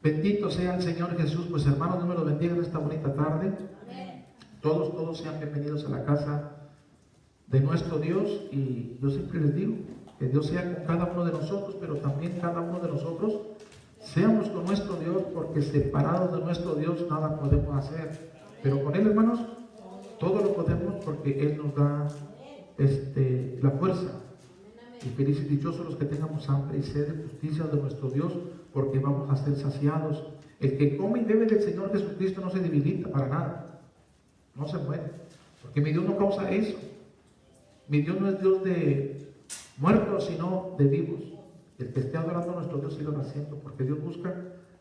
Bendito sea el Señor Jesús. Pues hermanos, Dios me los bendiga en esta bonita tarde. Amén. Todos sean bienvenidos a la casa de nuestro Dios. Y yo siempre les digo que Dios sea con cada uno de nosotros, pero también cada uno de nosotros seamos con nuestro Dios, porque separados de nuestro Dios nada podemos hacer. Pero con Él, hermanos, todo lo podemos, porque Él nos da la fuerza. Y felices y dichosos los que tengamos hambre y sed de justicia de nuestro Dios, porque vamos a ser saciados. El que come y bebe del Señor Jesucristo no se debilita para nada, no se muere, porque mi Dios no causa eso. Mi Dios no es Dios de muertos, sino de vivos. El que esté adorando a nuestro Dios siga haciendo, porque Dios busca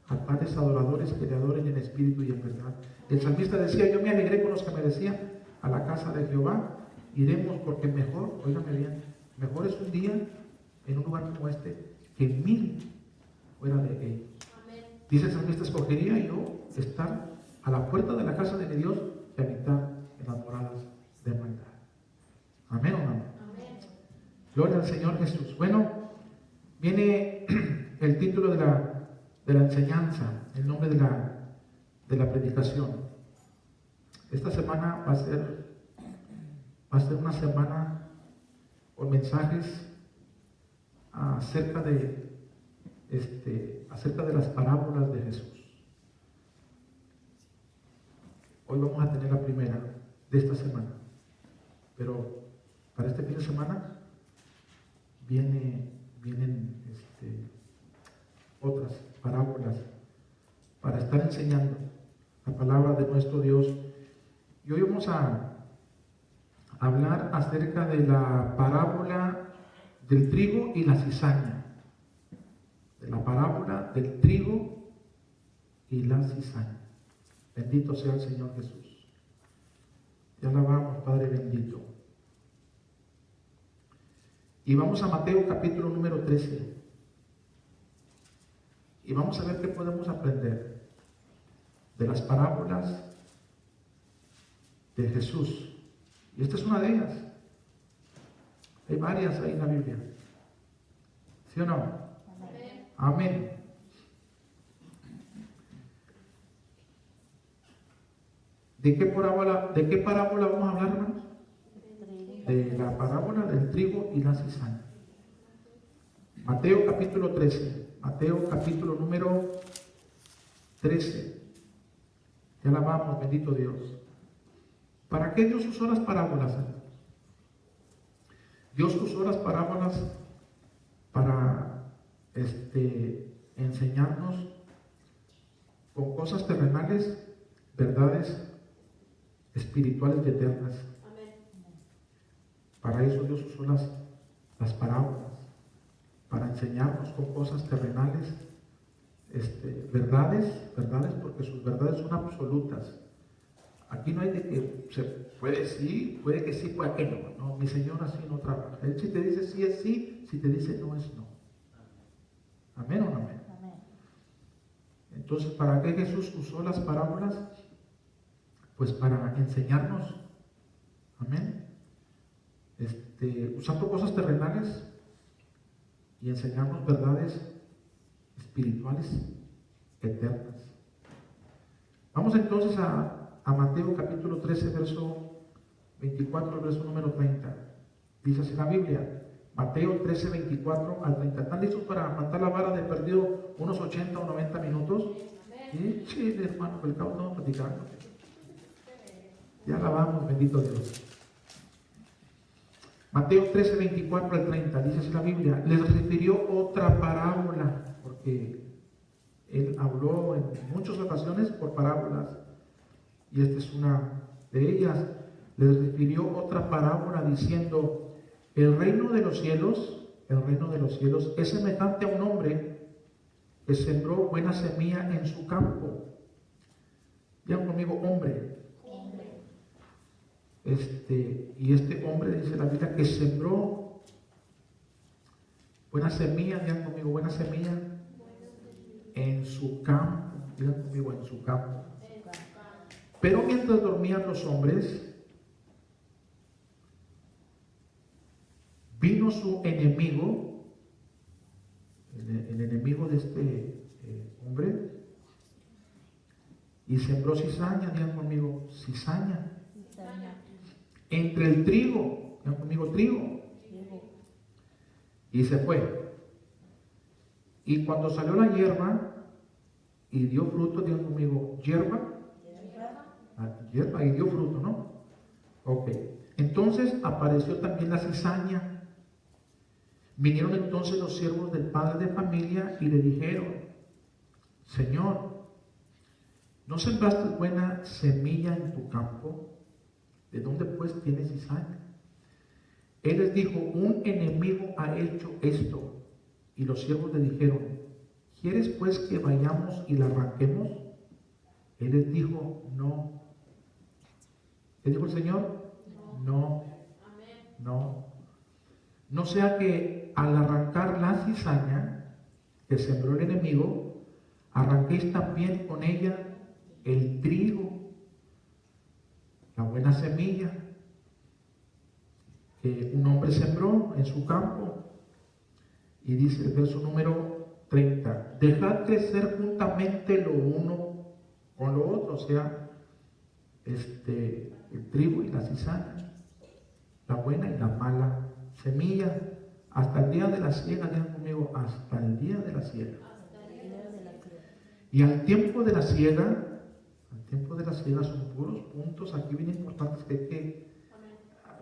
a tales adoradores que le adoren en espíritu y en verdad. El salmista decía: yo me alegré con los que me decían, a la casa de Jehová iremos, porque mejor, óigame bien, mejor es un día en un lugar como este que 1000 fuera de él. Amén. Dice el salmista: escogería yo estar a la puerta de la casa de mi Dios que habitar en las moradas de maldad. Amén o no. Amén. Gloria al Señor Jesús. Bueno, viene el título de la enseñanza, el nombre de la predicación. Esta semana va a ser una semana con mensajes acerca de las parábolas de Jesús. Hoy vamos a tener la primera de esta semana, pero para este fin de semana vienen otras parábolas para estar enseñando la palabra de nuestro Dios. Y hoy vamos a hablar acerca de la parábola del trigo y la cizaña. De la parábola del trigo y la cizaña. Bendito sea el Señor Jesús. Te alabamos, Padre bendito. Y vamos a Mateo capítulo número 13. Y vamos a ver qué podemos aprender de las parábolas de Jesús. Y esta es una de ellas. Hay varias ahí en la Biblia. ¿Sí o no? Amén. Amén. ¿De qué parábola vamos a hablar, hermanos? De la parábola del trigo y la cizaña. Mateo capítulo 13. Mateo capítulo número 13. Ya la vamos, bendito Dios. ¿Para qué Dios usó las parábolas? Dios usó las parábolas para enseñarnos con cosas terrenales, verdades espirituales y eternas. Amén. Para eso Dios usó las parábolas, para enseñarnos con cosas terrenales, verdades, porque sus verdades son absolutas. Aquí no hay de que se puede sí, puede que sí, puede que no. No, mi Señor así no trabaja. Él si te dice sí es sí, si te dice no es no. Amén o no amén. Amén. Entonces, ¿para qué Jesús usó las parábolas? Pues para enseñarnos. Amén. Usando cosas terrenales y enseñarnos verdades espirituales eternas. Vamos entonces a Mateo capítulo 13, verso 24 al verso número 30. Dice así la Biblia. Mateo 13, 24 al 30. ¿Están listos para matar la vara de perdido unos 80 o 90 minutos? Amén. Sí, hermano, el cabo estamos platicando. Ya alabamos, bendito Dios. Mateo 13, 24 al 30, dice así la Biblia. Les refirió otra parábola, porque él habló en muchas ocasiones por parábolas, y esta es una de ellas. Les refirió otra parábola diciendo: el reino de los cielos es semejante a un hombre que sembró buena semilla en su campo. Digan conmigo, hombre. Y este hombre, dice la Biblia, que sembró buena semilla, digan conmigo, buena semilla en su campo. Digan conmigo, en su campo. Pero mientras dormían los hombres, vino su enemigo, el enemigo de este hombre, y sembró cizaña, digan conmigo, cizaña, cizaña, entre el trigo, digan conmigo, trigo, trigo, y se fue. Y cuando salió la hierba y dio fruto, digan conmigo, hierba, hierba y dio fruto, ¿no? Ok. Entonces apareció también la cizaña. Vinieron entonces los siervos del padre de familia y le dijeron, Señor, ¿no sembraste buena semilla en tu campo? ¿De dónde pues tienes cizaña? Él les dijo, un enemigo ha hecho esto. Y los siervos le dijeron, ¿quieres pues que vayamos y la arranquemos? Él les dijo, no. ¿Qué dijo el Señor? No, no. No sea que al arrancar la cizaña que sembró el enemigo, arranquéis también con ella el trigo, la buena semilla que un hombre sembró en su campo. Y dice el verso número 30, dejad crecer juntamente lo uno con lo otro, o sea, el trigo y la cizaña, la buena y la mala semilla, hasta el día de la siega, digan conmigo, hasta el día de la siega. Y al tiempo de la siega son puros puntos aquí bien importantes que hay que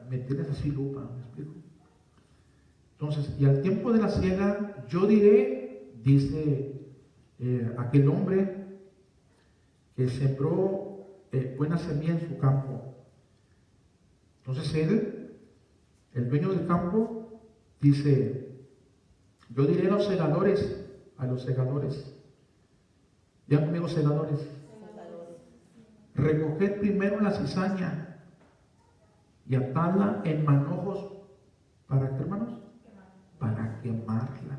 meterles así lupa, ¿me explico? Entonces, y al tiempo de la siega, yo diré, dice aquel hombre que sembró buena semilla en su campo. Entonces él, el dueño del campo, dice, yo diré a los segadores, digan conmigo segadores, recoged primero la cizaña y atadla en manojos, ¿para qué, hermanos? Para quemarla,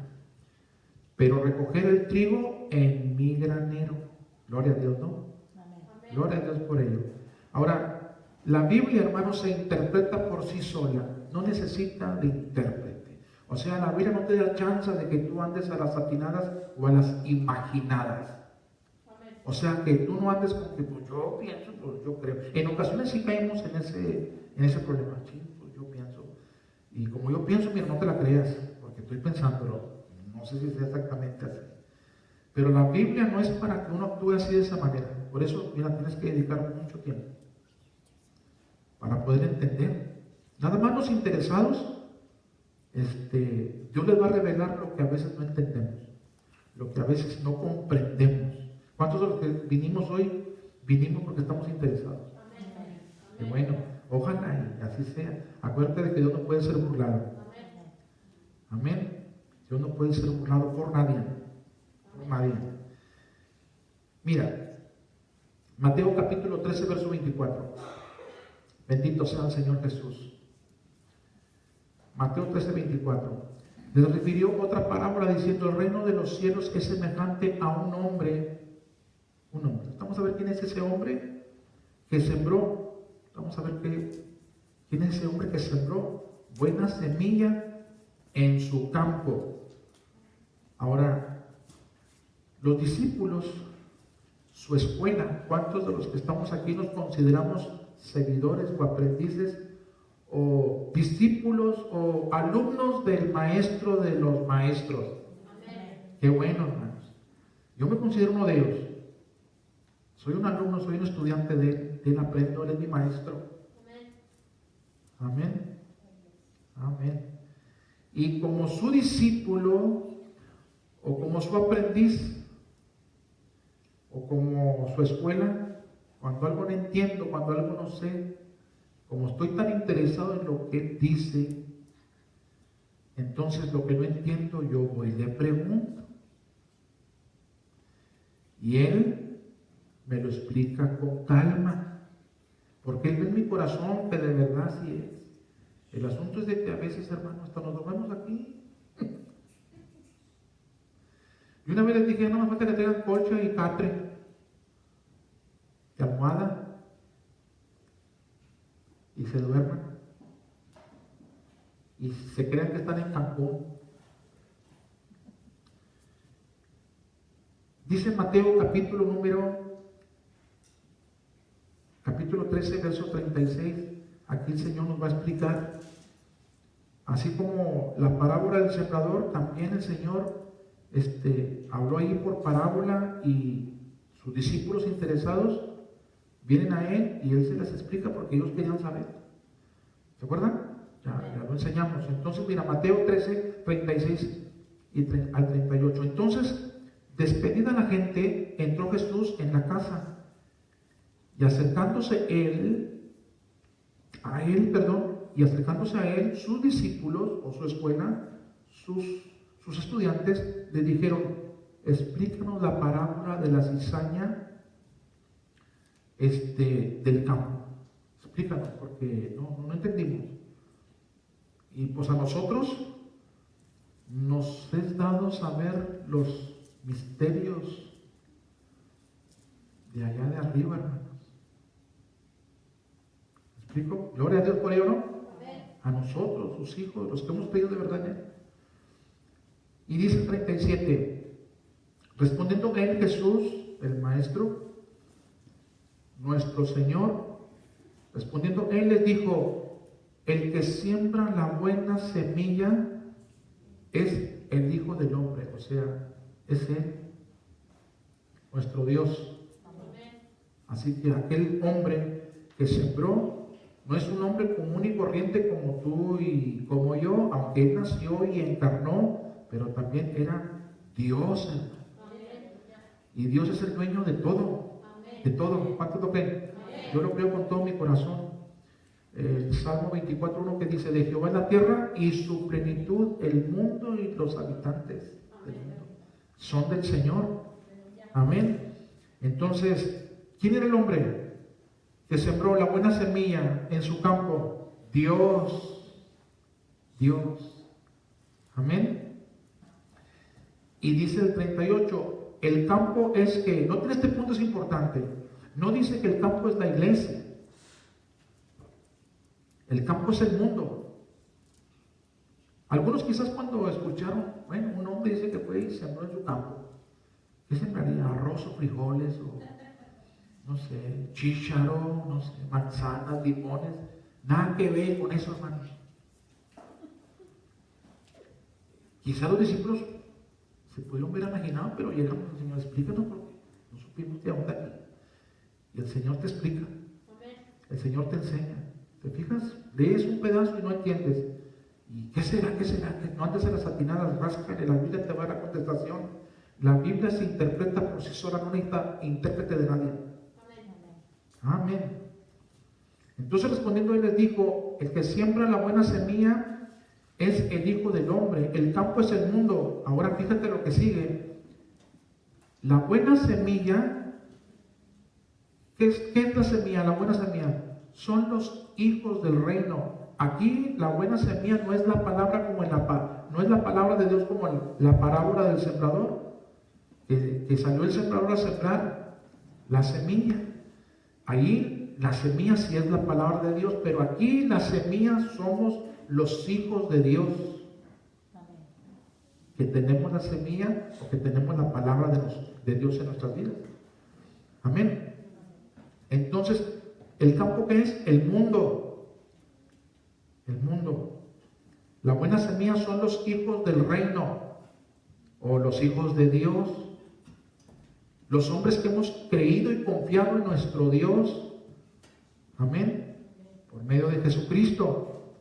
pero recoger el trigo en mi granero. Gloria a Dios, ¿no? Amén. Gloria a Dios por ello. Ahora, la Biblia, hermanos, se interpreta por sí sola, no necesita de intérprete. O sea, la Biblia no te da chance de que tú andes a las atinadas o a las imaginadas. O sea, que tú no andes con que pues yo pienso, pues yo creo. En ocasiones sí caemos en ese problema. Sí, pues yo pienso. Y como yo pienso, mira, no te la creas, porque estoy pensándolo. No sé si sea exactamente así. Pero la Biblia no es para que uno actúe así de esa manera. Por eso, mira, tienes que dedicar mucho tiempo para poder entender. Nada más los interesados, Dios les va a revelar lo que a veces no entendemos, lo que a veces no comprendemos. ¿Cuántos de los que vinimos hoy, vinimos porque estamos interesados? Amén. Y bueno, ojalá y así sea. Acuérdate de que Dios no puede ser burlado. Amén. Dios no puede ser burlado por nadie. Por nadie. Mira, Mateo capítulo 13, verso 24. Bendito sea el Señor Jesús. Mateo 13, 24. Les refirió otra parábola diciendo, el reino de los cielos es semejante a un hombre. Vamos a ver quién es ese hombre que sembró. Vamos a ver quién es ese hombre que sembró buena semilla en su campo. Ahora, los discípulos, su escuela, ¿cuántos de los que estamos aquí nos consideramos seguidores o aprendices o discípulos o alumnos del maestro de los maestros? Amén. Qué bueno, hermanos. Yo me considero uno de ellos. Soy un alumno, soy un estudiante de él, aprendo, él es mi maestro. Amén. Amén. Y como su discípulo, o como su aprendiz, o como su escuela, cuando algo no entiendo, cuando algo no sé, como estoy tan interesado en lo que él dice, entonces lo que no entiendo yo voy y le pregunto. Y él me lo explica con calma, porque él ve en mi corazón que de verdad sí es. El asunto es de que a veces, hermano, hasta nos dormimos aquí. Y una vez les dije, no me falta que traigan colcha y catre, y almohada, y se duerman, y se crean que están en Cancún. Dice Mateo capítulo número capítulo 13, verso 36, aquí el Señor nos va a explicar, así como la parábola del sembrador, también el Señor habló ahí por parábola y sus discípulos interesados vienen a Él y Él se les explica porque ellos querían saber. ¿Se acuerdan? Ya lo enseñamos. Entonces, mira, Mateo 13, 36 al 38. Entonces, despedida la gente, entró Jesús en la casa y acercándose a él, sus discípulos o su escuela, sus estudiantes le dijeron: explícanos la parábola de la cizaña del campo. Explícanos, porque no entendimos. Y pues a nosotros nos es dado saber los misterios de allá de arriba, hermanos. ¿Me explico? Gloria a Dios por ello, ¿no? A nosotros, sus hijos, los que hemos pedido de verdad en Él. Y dice el 37, respondiendo a él Jesús, el Maestro, nuestro Señor, respondiendo él les dijo: el que siembra la buena semilla es el Hijo del Hombre, o sea, es Él, nuestro Dios. Así que aquel hombre que sembró no es un hombre común y corriente como tú y como yo, aunque Él nació y encarnó, pero también era Dios, hermano. Y Dios es el dueño de todo, de todo. ¿Cuántos lo creen? Yo lo creo con todo mi corazón. El Salmo 24:1 que dice: de Jehová es la tierra y su plenitud, el mundo y los habitantes del mundo son del Señor. Amén. Entonces, ¿quién era el hombre que sembró la buena semilla en su campo? Dios. Amén. Y dice el 38, el campo es que, noten este punto, es importante, no dice que el campo es la iglesia, el campo es el mundo. Algunos quizás cuando escucharon, bueno, un hombre dice que fue y sembró en su campo, ¿qué sembraría? Arroz o frijoles o no sé, chícharo, no sé, manzanas, limones, nada que ver con eso, hermanos. Quizás los discípulos se pudieron ver imaginados, pero llegamos al Señor: explícanos porque no supimos de dónde aquí. Y el Señor te explica, el Señor te enseña. ¿Te fijas? Lees un pedazo y no entiendes. ¿Y qué será? ¿Qué será? Que no andes a las atinadas, ráscale, la Biblia te va a dar la contestación. La Biblia se interpreta por sí sola, no necesita intérprete de nadie. Amén. Entonces, respondiendo, Él les dijo: el que siembra la buena semilla es el Hijo del Hombre, el campo es el mundo. Ahora fíjate lo que sigue. La buena semilla, ¿qué es la semilla? La buena semilla son los hijos del reino. Aquí la buena semilla no es la palabra como no es la palabra de Dios como la parábola del sembrador, que salió el sembrador a sembrar la semilla. Ahí la semilla sí es la palabra de Dios, pero aquí la semilla somos los hijos de Dios, que tenemos la semilla o que tenemos la palabra de Dios en nuestras vidas. Amén. Entonces, ¿el campo qué es? El mundo. El mundo. La buena semilla son los hijos del reino o los hijos de Dios. Los hombres que hemos creído y confiado en nuestro Dios. Amén. Por medio de Jesucristo.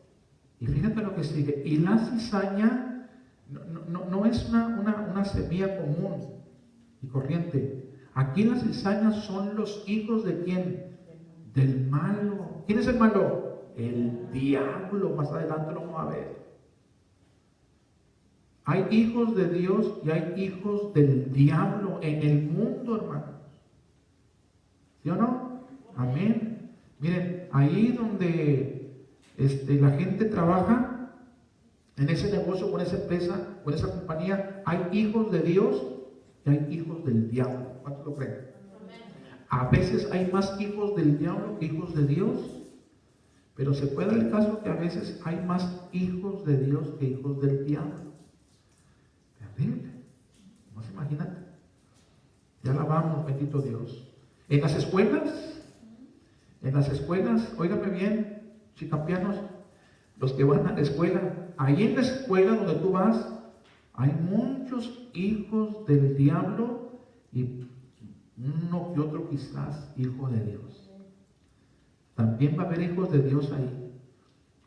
Y fíjate lo que sigue. Y la cizaña no es una semilla común y corriente. Aquí las cizañas son los hijos de ¿quién? Del malo. ¿Quién es el malo? El diablo. Más adelante lo vamos a ver. Hay hijos de Dios y hay hijos del diablo en el mundo, hermanos. ¿Sí o no? Amén. Miren, ahí donde la gente trabaja, en ese negocio, con esa empresa, con esa compañía, hay hijos de Dios y hay hijos del diablo. ¿Cuántos lo creen? A veces hay más hijos del diablo que hijos de Dios, pero se puede dar el caso que a veces hay más hijos de Dios que hijos del diablo. Terrible. No se imagínate. Ya la vamos, bendito Dios. En las escuelas En las escuelas, óigame bien, chicampianos, los que van a la escuela, ahí en la escuela donde tú vas, hay muchos hijos del diablo y uno que otro quizás hijo de Dios. También va a haber hijos de Dios ahí.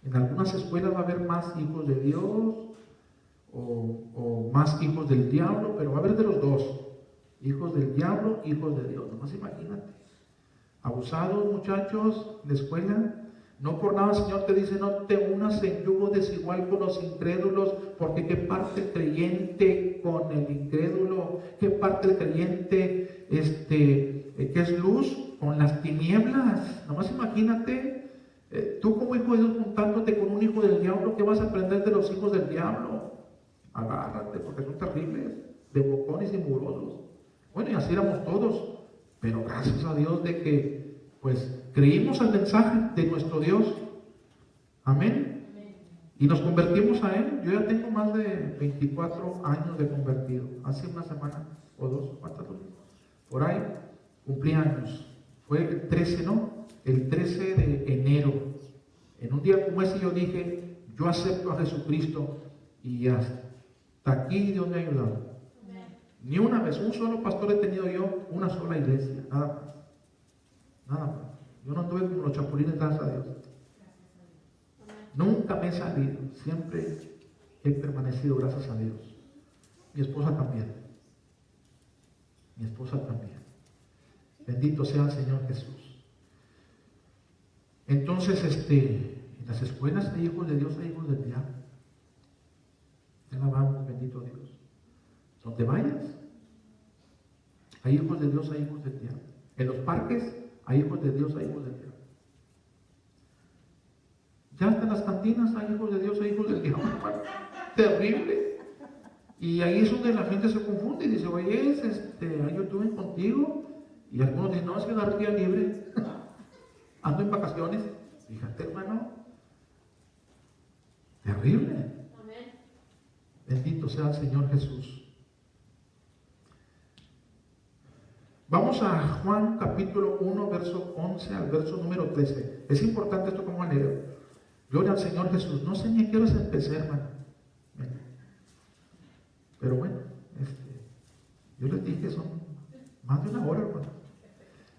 En algunas escuelas va a haber más hijos de Dios o más hijos del diablo, pero va a haber de los dos. Hijos del diablo, hijos de Dios. Nomás imagínate. Abusados, muchachos, de escuela. No por nada el Señor te dice, no te unas en yugo desigual con los incrédulos, porque qué parte el creyente con el incrédulo, qué parte el creyente que es luz con las tinieblas. Nomás imagínate, tú como hijo de Dios juntándote con un hijo del diablo, ¿qué vas a aprender de los hijos del diablo? Agárrate, porque son terribles, de bocones y murosos. Bueno, y así éramos todos, pero gracias a Dios de que pues creímos el mensaje de nuestro Dios. Amén. Y nos convertimos a Él. Yo ya tengo más de 24 años de convertido. Hace una semana o dos, ¿cuántas? Por ahí cumplí años. Fue el 13, ¿no? El 13 de enero. En un día como ese yo dije, yo acepto a Jesucristo y hasta aquí Dios me ha ayudado. Ni una vez, un solo pastor he tenido yo, una sola iglesia, nada más. Nada más. Yo no anduve como los chapulines, gracias a Dios. Nunca me he salido, siempre he permanecido, gracias a Dios. Mi esposa también. Mi esposa también. Bendito sea el Señor Jesús. Entonces, en las escuelas hay hijos de Dios, hay hijos del diablo. Te alabamos, bendito Dios. Donde vayas, hay hijos de Dios, hay hijos del diablo. En los parques, hay hijos de Dios, hay hijos del diablo. Ya hasta en las cantinas hay hijos de Dios, hay hijos del diablo. Terrible. Y ahí es donde la gente se confunde y dice, oye, yo estuve contigo. Y algunos dicen, no, es que dar día libre. Ando en vacaciones. Fíjate, hermano. Terrible. Amén. Bendito sea el Señor Jesús. Vamos a Juan capítulo 1, verso 11 al verso número 13. Es importante esto como leer. Gloria al Señor Jesús. No sé ni a qué horas empecé, hermano. Pero bueno, yo les dije, son más de una hora, hermano.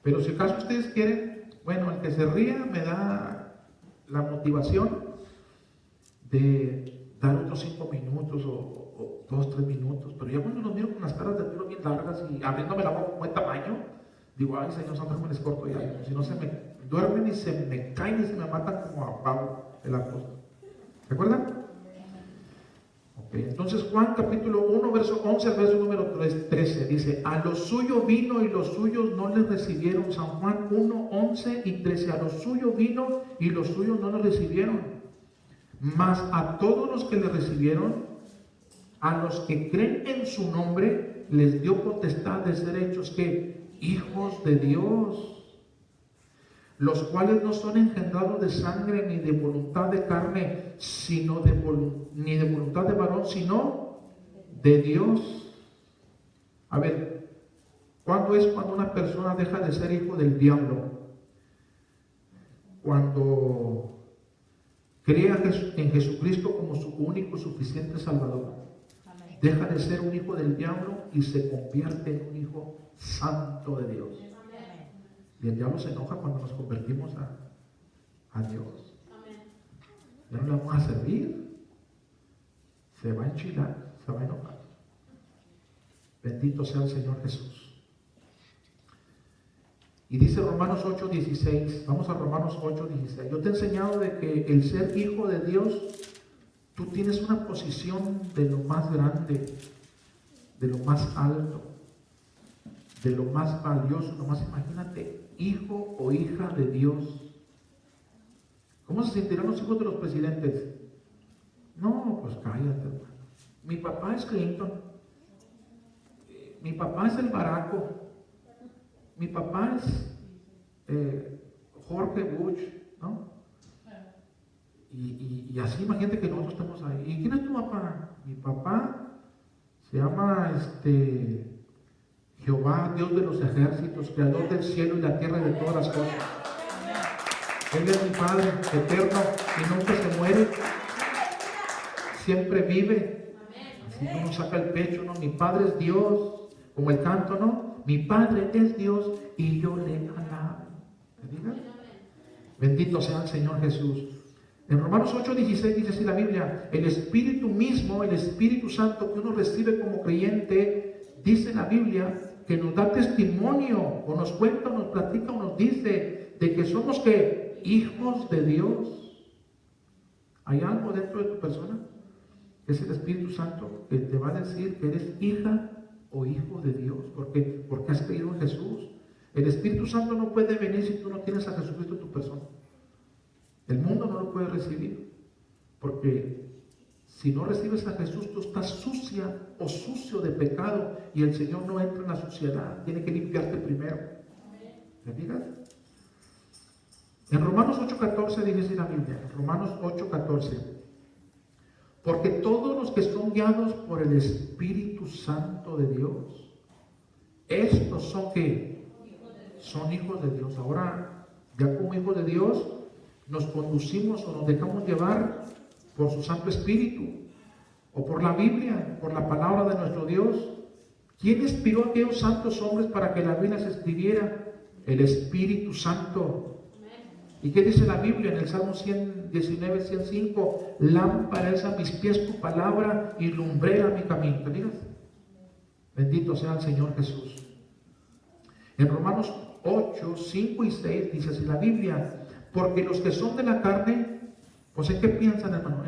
Pero si acaso ustedes quieren, bueno, el que se ría me da la motivación de dar otros 5 minutos o 2, 3 minutos, pero ya cuando los miro con las caras de tiro bien largas y abriéndome la boca como de tamaño, digo, ay Señor Santo, me les corto ya, si no se me duermen y se me caen y se me matan como a Pablo el apóstol. ¿Recuerdan? Ok, entonces Juan capítulo 1, verso 11 al verso número 13, dice, a los suyos vino y los suyos no les recibieron. San Juan 1, 11 y 13, a los suyos vino y los suyos no les recibieron. Mas a todos los que le recibieron, a los que creen en su nombre, les dio potestad de ser hechos que hijos de Dios, los cuales no son engendrados de sangre ni de voluntad de carne, sino ni de voluntad de varón, sino de Dios. A ver, ¿cuándo es cuando una persona deja de ser hijo del diablo? Cuando crea en Jesucristo como su único y suficiente Salvador. Amén. Deja de ser un hijo del diablo y se convierte en un hijo santo de Dios. Amén. Y el diablo se enoja cuando nos convertimos a Dios. Amén. Ya no le vamos a servir. Se va a enchilar, se va a enojar. Bendito sea el Señor Jesús. Y dice Romanos 8:16, vamos a Romanos 8:16. Yo te he enseñado de que el ser hijo de Dios, tú tienes una posición de lo más grande, de lo más alto, de lo más valioso. Nomás imagínate, hijo o hija de Dios. ¿Cómo se sentirán los hijos de los presidentes? No, pues cállate, hermano. Mi papá es Clinton. Mi papá es el Baraco. Mi papá es Jorge Bush, ¿no? Y así imagínate que nosotros estamos ahí. ¿Y quién es tu papá? Mi papá se llama Jehová, Dios de los ejércitos, creador del cielo y la tierra y de todas las cosas. Él es mi Padre eterno y nunca se muere. Siempre vive. Así uno saca el pecho, ¿no? Mi Padre es Dios, como el canto, ¿no? Mi Padre es Dios y yo le alabo. ¿Me digas? Bendito sea el Señor Jesús. En Romanos 8:16 dice así la Biblia: el Espíritu mismo, el Espíritu Santo que uno recibe como creyente, dice la Biblia que nos da testimonio, o nos cuenta, o nos platica, o nos dice de que somos que hijos de Dios. ¿Hay algo dentro de tu persona? Es el Espíritu Santo que te va a decir que eres hija o hijo de Dios, porque has creído en Jesús. El Espíritu Santo no puede venir si tú no tienes a Jesucristo en tu persona. El mundo no lo puede recibir, porque si no recibes a Jesús, tú estás sucia o sucio de pecado, y el Señor no entra en la suciedad, tiene que limpiarte primero. ¿Me digas? En Romanos 8:14 dice así la Biblia, Romanos 8:14: porque todos los que son guiados por el Espíritu Santo de Dios, estos son que son hijos de Dios. Ahora, ya como hijos de Dios, nos conducimos o nos dejamos llevar por su Santo Espíritu, o por la Biblia, por la palabra de nuestro Dios. ¿Quién inspiró a aquellos santos hombres para que la Biblia se escribiera? El Espíritu Santo. ¿Y qué dice la Biblia en el Salmo 119, 105? Lámpara es a mis pies tu palabra y lumbrera mi camino. ¿Te miras? Bendito sea el Señor Jesús. En Romanos 8, 5 y 6 dice así la Biblia: porque los que son de la carne, pues ¿en qué piensan, hermano?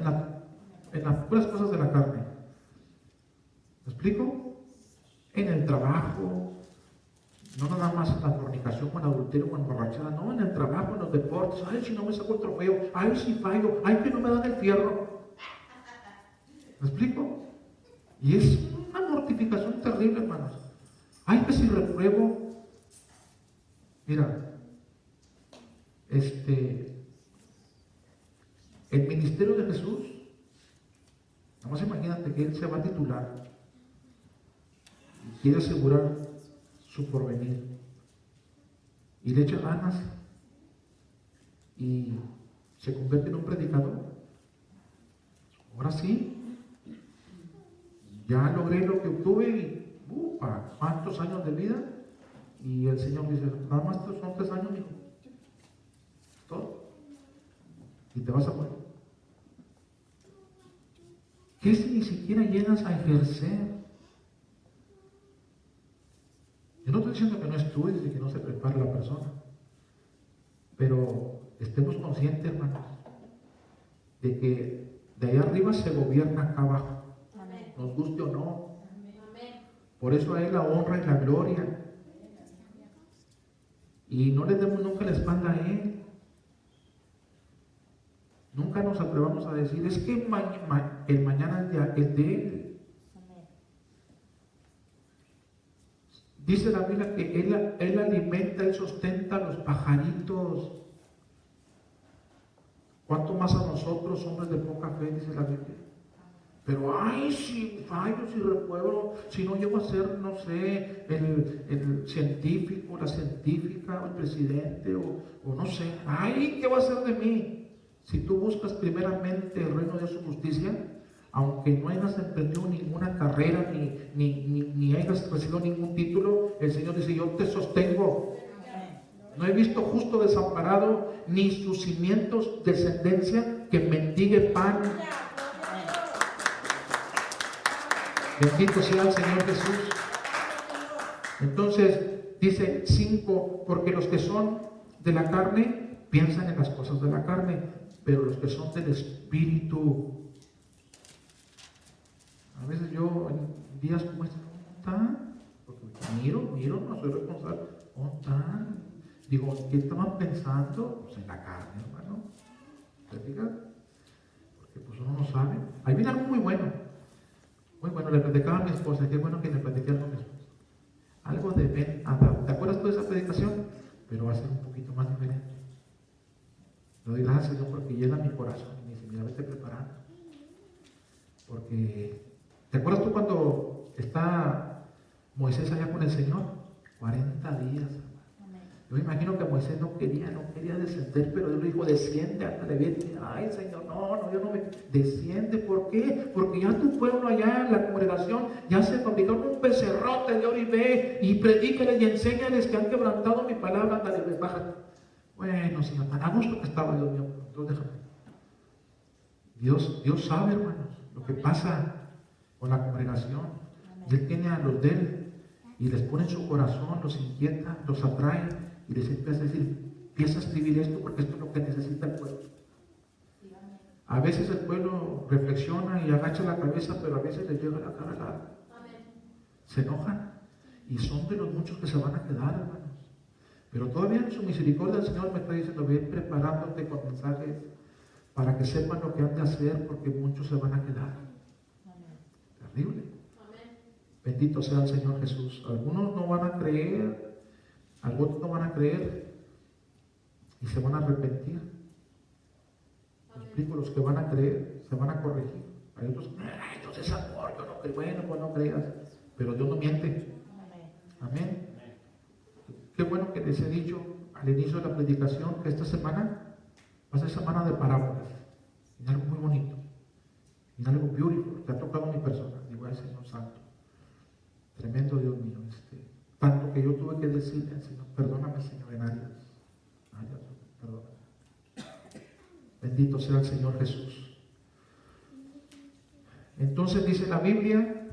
En las puras cosas de la carne. ¿Me explico? En el trabajo. No nada más en la fornicación, o en adulterio, o en borrachera, no, en el trabajo, en los deportes. Ay, si no me saco el trofeo, ay, si fallo, ay, que no me dan el fierro. ¿Me explico? Y es una mortificación terrible, hermanos. Ay, que si repruebo. Mira, el ministerio de Jesús, nada más imagínate que Él se va a titular y quiere asegurar su porvenir, y le echa ganas y se convierte en un predicador. Ahora sí, ya logré lo que obtuve, y ¿cuántos años de vida? Y el Señor dice: nada más son 3 años, hijo, todo, y te vas a morir. ¿Qué si ni siquiera llegas a ejercer? Yo no estoy diciendo que no estudies y que no se prepare la persona, pero estemos conscientes, hermanos, de que de allá arriba se gobierna acá abajo. Amén. Nos guste o no. Amén. Por eso a Él la honra y la gloria. Y no le demos nunca la espalda a Él. Nunca nos atrevamos a decir: es que el mañana es de Él. Dice la Biblia que Él alimenta, Él sustenta a los pajaritos. ¿Cuánto más a nosotros, hombres de poca fe? Dice la Biblia. Pero ay, si fallo, si repruebo, si no llego a ser, no sé, el científico, la científica, o el presidente, o no sé, ay, ¿qué va a hacer de mí? Si tú buscas primeramente el reino de su justicia, aunque no hayas emprendido ninguna carrera, ni hayas recibido ningún título, el Señor dice: yo te sostengo. No he visto justo desamparado, ni sus cimientos descendencia que mendigue pan. Bendito sea el Señor Jesús. Entonces dice 5: porque los que son de la carne piensan en las cosas de la carne, pero los que son del Espíritu. A veces yo en días como este, ¿dónde están? Porque miro, no soy responsable. ¿Dónde están? Digo, ¿qué estaban pensando? Pues en la carne, hermano. ¿Te fijas? Porque pues uno no sabe. Ahí viene algo muy bueno. Muy bueno, le platicaba a mi esposa, qué bueno que le platiqué algo a mi esposa. Algo de Ben Adam. ¿Te acuerdas tú de esa predicación? Pero va a ser un poquito más diferente. Le doy gracias, Señor, porque llena mi corazón. Y me dice: mira, vete preparando. Porque, ¿te acuerdas tú cuando está Moisés allá con el Señor? 40 días. Yo me imagino que Moisés no quería descender, pero Dios le dijo, desciende, ándale, vete. Ay, Señor, no, yo no me... Desciende, ¿por qué? Porque ya tu pueblo allá, la congregación, ya se fabricaron un becerrote de oro y ve, y predícales y enséñales que han quebrantado mi palabra, ándale, ve, bájate. Bueno, Señor, tan a gusto que estaba, Dios mío, entonces déjame. Dios sabe, hermanos, lo que pasa con la congregación. Y Él tiene a los de Él, y les pone en su corazón, los inquieta, los atrae, y les empieza a decir, empieza a escribir esto porque esto es lo que necesita el pueblo. A veces el pueblo reflexiona y agacha la cabeza, pero a veces les llega la cara larga. Se enojan y son de los muchos que se van a quedar, hermanos. Pero todavía en su misericordia el Señor me está diciendo, ven preparándote con mensajes para que sepan lo que han de hacer, porque muchos se van a quedar. Terrible. Bendito sea el Señor Jesús. Algunos no van a creer, algunos no van a creer y se van a arrepentir. Me explico, los que van a creer se van a corregir. Hay otros, Dios es amor, yo no creo. Bueno, pues no creas, pero Dios no miente. Amén. Qué bueno que les he dicho al inicio de la predicación que esta semana va a ser semana de parábolas. Y algo muy bonito, y algo beautiful que ha tocado a mi persona. Digo, ay, Señor Santo, tremendo Dios mío, tanto que yo tuve que decirle al Señor, perdóname, Señor, en áreas, perdóname. Bendito sea el Señor Jesús. Entonces dice la Biblia,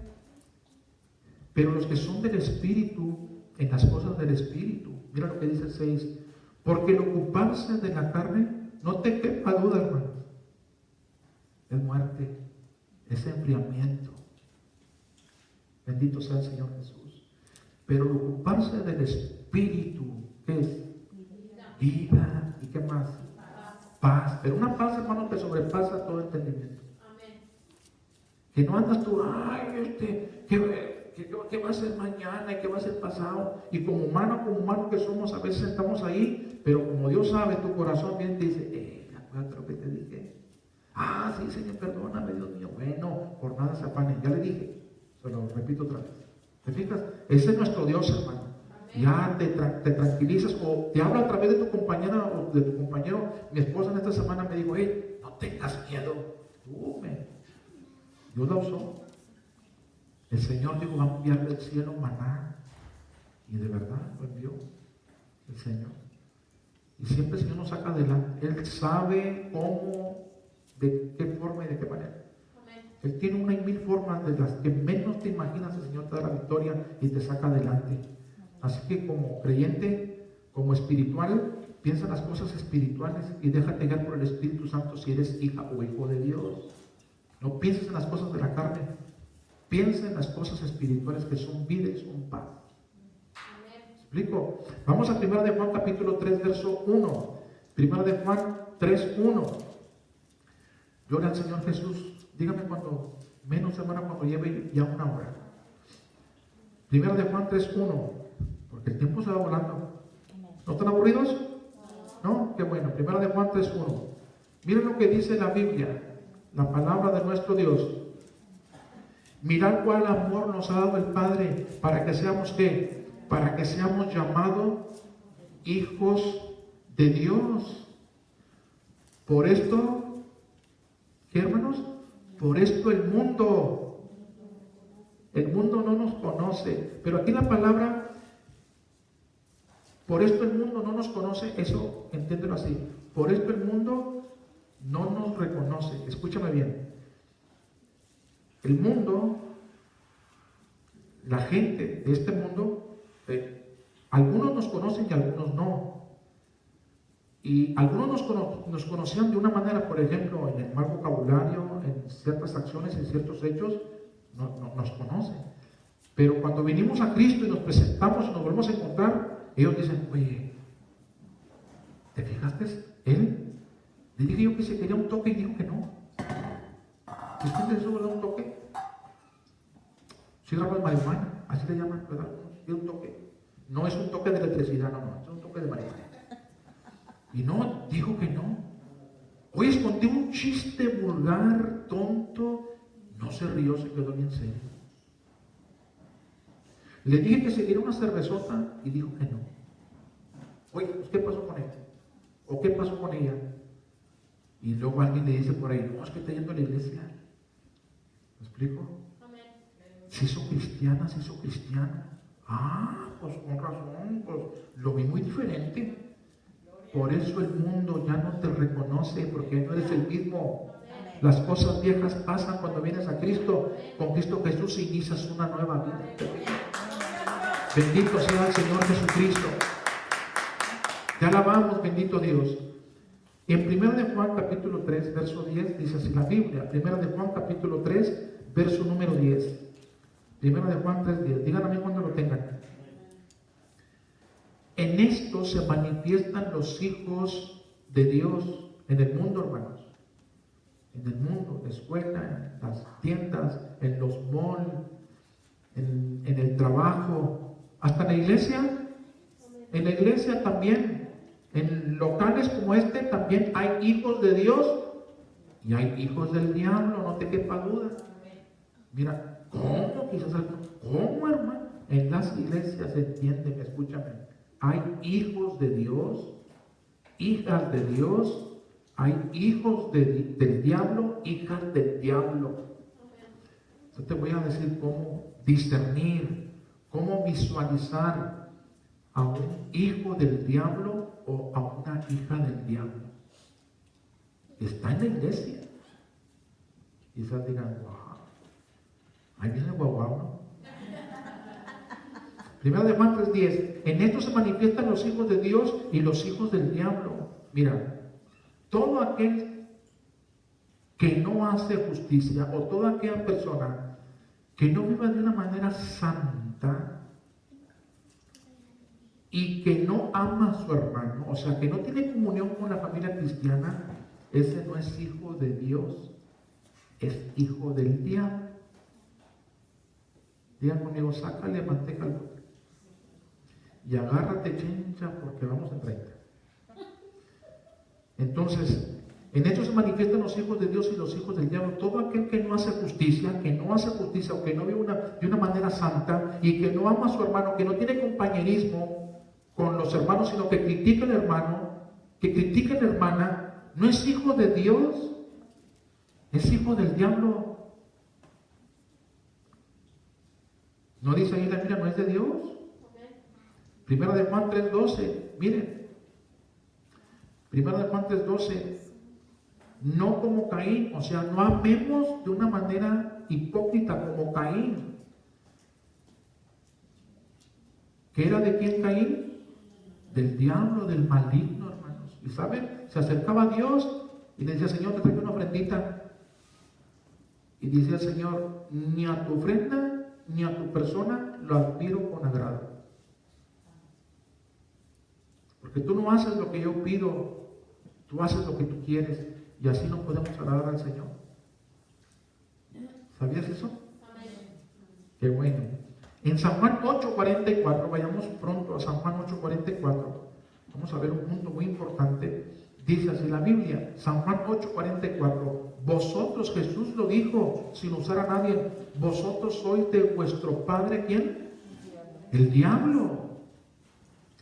pero los que son del Espíritu, en las cosas del Espíritu, mira lo que dice el 6, porque el ocuparse de la carne, no te quepa duda, hermano, es muerte, es enfriamiento. Bendito sea el Señor Jesús. Pero el ocuparse del Espíritu, ¿qué es? Vida. ¿Y qué más? Paz. Pero una paz, hermano, que sobrepasa todo entendimiento. Que no andas tú, ay, ¿qué va a ser mañana? ¿Y qué va a ser pasado? Y como humano que somos, a veces estamos ahí, pero como Dios sabe, tu corazón bien te dice, acuérdate lo que te dije. Ah, sí, Señor, perdóname, Dios mío. Bueno, por nada se afanen. Ya le dije. Se lo repito otra vez. ¿Te fijas? Ese es nuestro Dios, hermano. Ya te tranquilizas o te habla a través de tu compañera o de tu compañero. Mi esposa en esta semana me dijo, hey, no tengas miedo. Dios la usó. El Señor dijo, va a enviar del cielo maná. Y de verdad lo envió el Señor. Y siempre el Señor nos saca adelante. Él sabe cómo, de qué forma y de qué manera. Él tiene una y mil formas de las que menos te imaginas. El Señor te da la victoria y te saca adelante. Así que como creyente, como espiritual, piensa en las cosas espirituales y déjate guiar por el Espíritu Santo si eres hija o hijo de Dios. No pienses en las cosas de la carne. Piensa en las cosas espirituales que son vida y son paz. ¿Me explico? Vamos a 1 de Juan capítulo 3 verso 1. 1 de Juan 3, 1. Gloria al Señor Jesús. Dígame cuando, menos semana cuando lleve ya una hora. 1 de Juan 3, 1. Porque el tiempo se va volando. ¿No están aburridos? ¿No? Qué bueno. 1 de Juan 3, 1. Miren lo que dice la Biblia, la palabra de nuestro Dios. Mirad cuál amor nos ha dado el Padre para que seamos ¿qué? Para que seamos llamados hijos de Dios. Por esto, ¿qué, hermanos? Por esto el mundo no nos conoce. Pero aquí la palabra, por esto el mundo no nos conoce, eso entiéndelo así. Por esto el mundo no nos reconoce. Escúchame bien. El mundo, la gente de este mundo, algunos nos conocen y algunos no. Y algunos nos conocían de una manera, por ejemplo, en el mal vocabulario, en ciertas acciones, en ciertos hechos, nos conocen. Pero cuando vinimos a Cristo y nos presentamos y nos volvemos a encontrar, ellos dicen, oye, ¿te fijaste? Él, le dije yo que se quería un toque y dijo que no. ¿Usted le da un toque? Cigarro de marihuana, así le llaman, ¿verdad? Es un toque. No es un toque de electricidad, no, es un toque de marihuana. Y no, dijo que no. Oye, conté un chiste vulgar, tonto, no se rió, se quedó bien serio. Le dije que se diera una cervezota y dijo que no. Oye, pues, ¿qué pasó con él? ¿O qué pasó con ella? Y luego alguien le dice por ahí, no, es que está yendo a la iglesia. ¿Me explico? Se hizo cristiana, se hizo cristiana. Ah, pues con razón, pues lo vi muy diferente. Por eso el mundo ya no te reconoce, porque no eres el mismo. Las cosas viejas pasan cuando vienes a Cristo. Con Cristo Jesús inicias una nueva vida. Bendito sea el Señor Jesucristo. Te alabamos, bendito Dios. En 1 de Juan capítulo 3, verso 10, dice así la Biblia. 1 de Juan capítulo 3, verso número 10. 1 de Juan 3, 10. Díganme a mí cuando lo tengan. En esto se manifiestan los hijos de Dios en el mundo, hermanos. En el mundo, en la escuela, en las tiendas, en los malls, en el trabajo, hasta en la iglesia. En la iglesia también. En locales como este también hay hijos de Dios y hay hijos del diablo, no te quepa duda. Mira, ¿cómo? Quizás algo, ¿cómo, hermano? En las iglesias, entiéndeme, escúchame. Hay hijos de Dios, hijas de Dios, hay hijos del diablo, hijas del diablo. Yo te voy a decir cómo discernir, cómo visualizar a un hijo del diablo o a una hija del diablo. Está en la iglesia. Quizás digan, wow, ahí viene el guaguao, ¿no? Primero de Juan 3:10. En esto se manifiestan los hijos de Dios y los hijos del diablo. Mira, todo aquel que no hace justicia o toda aquella persona que no viva de una manera santa y que no ama a su hermano, o sea, que no tiene comunión con la familia cristiana, ese no es hijo de Dios, es hijo del diablo. Digan conmigo, sácale manteca al bote y agárrate, chencha, porque vamos en 30. Entonces, en esto se manifiestan los hijos de Dios y los hijos del diablo. Todo aquel que no hace justicia o que no vive de una manera santa y que no ama a su hermano, que no tiene compañerismo con los hermanos, sino que critica al hermano, que critica a la hermana, no es hijo de Dios, es hijo del diablo. ¿No dice ahí la Biblia, no es de Dios? Primera de Juan 3:12, miren. Primera de Juan 3:12, no como Caín, o sea, no amemos de una manera hipócrita como Caín. ¿Qué era de quién Caín? Del diablo, del maligno, hermanos. Y saben, se acercaba a Dios y le decía, Señor, te traigo una ofrendita. Y dice el Señor, ni a tu ofrenda ni a tu persona lo admiro con agrado. Porque tú no haces lo que yo pido, tú haces lo que tú quieres, y así no podemos agradar al Señor. ¿Sabías eso? Qué bueno. En San Juan 8:44, vayamos pronto a San Juan 8:44, vamos a ver un punto muy importante. Dice así la Biblia, San Juan 8:44, vosotros, Jesús lo dijo sin usar a nadie, vosotros sois de vuestro padre, ¿quién? El diablo.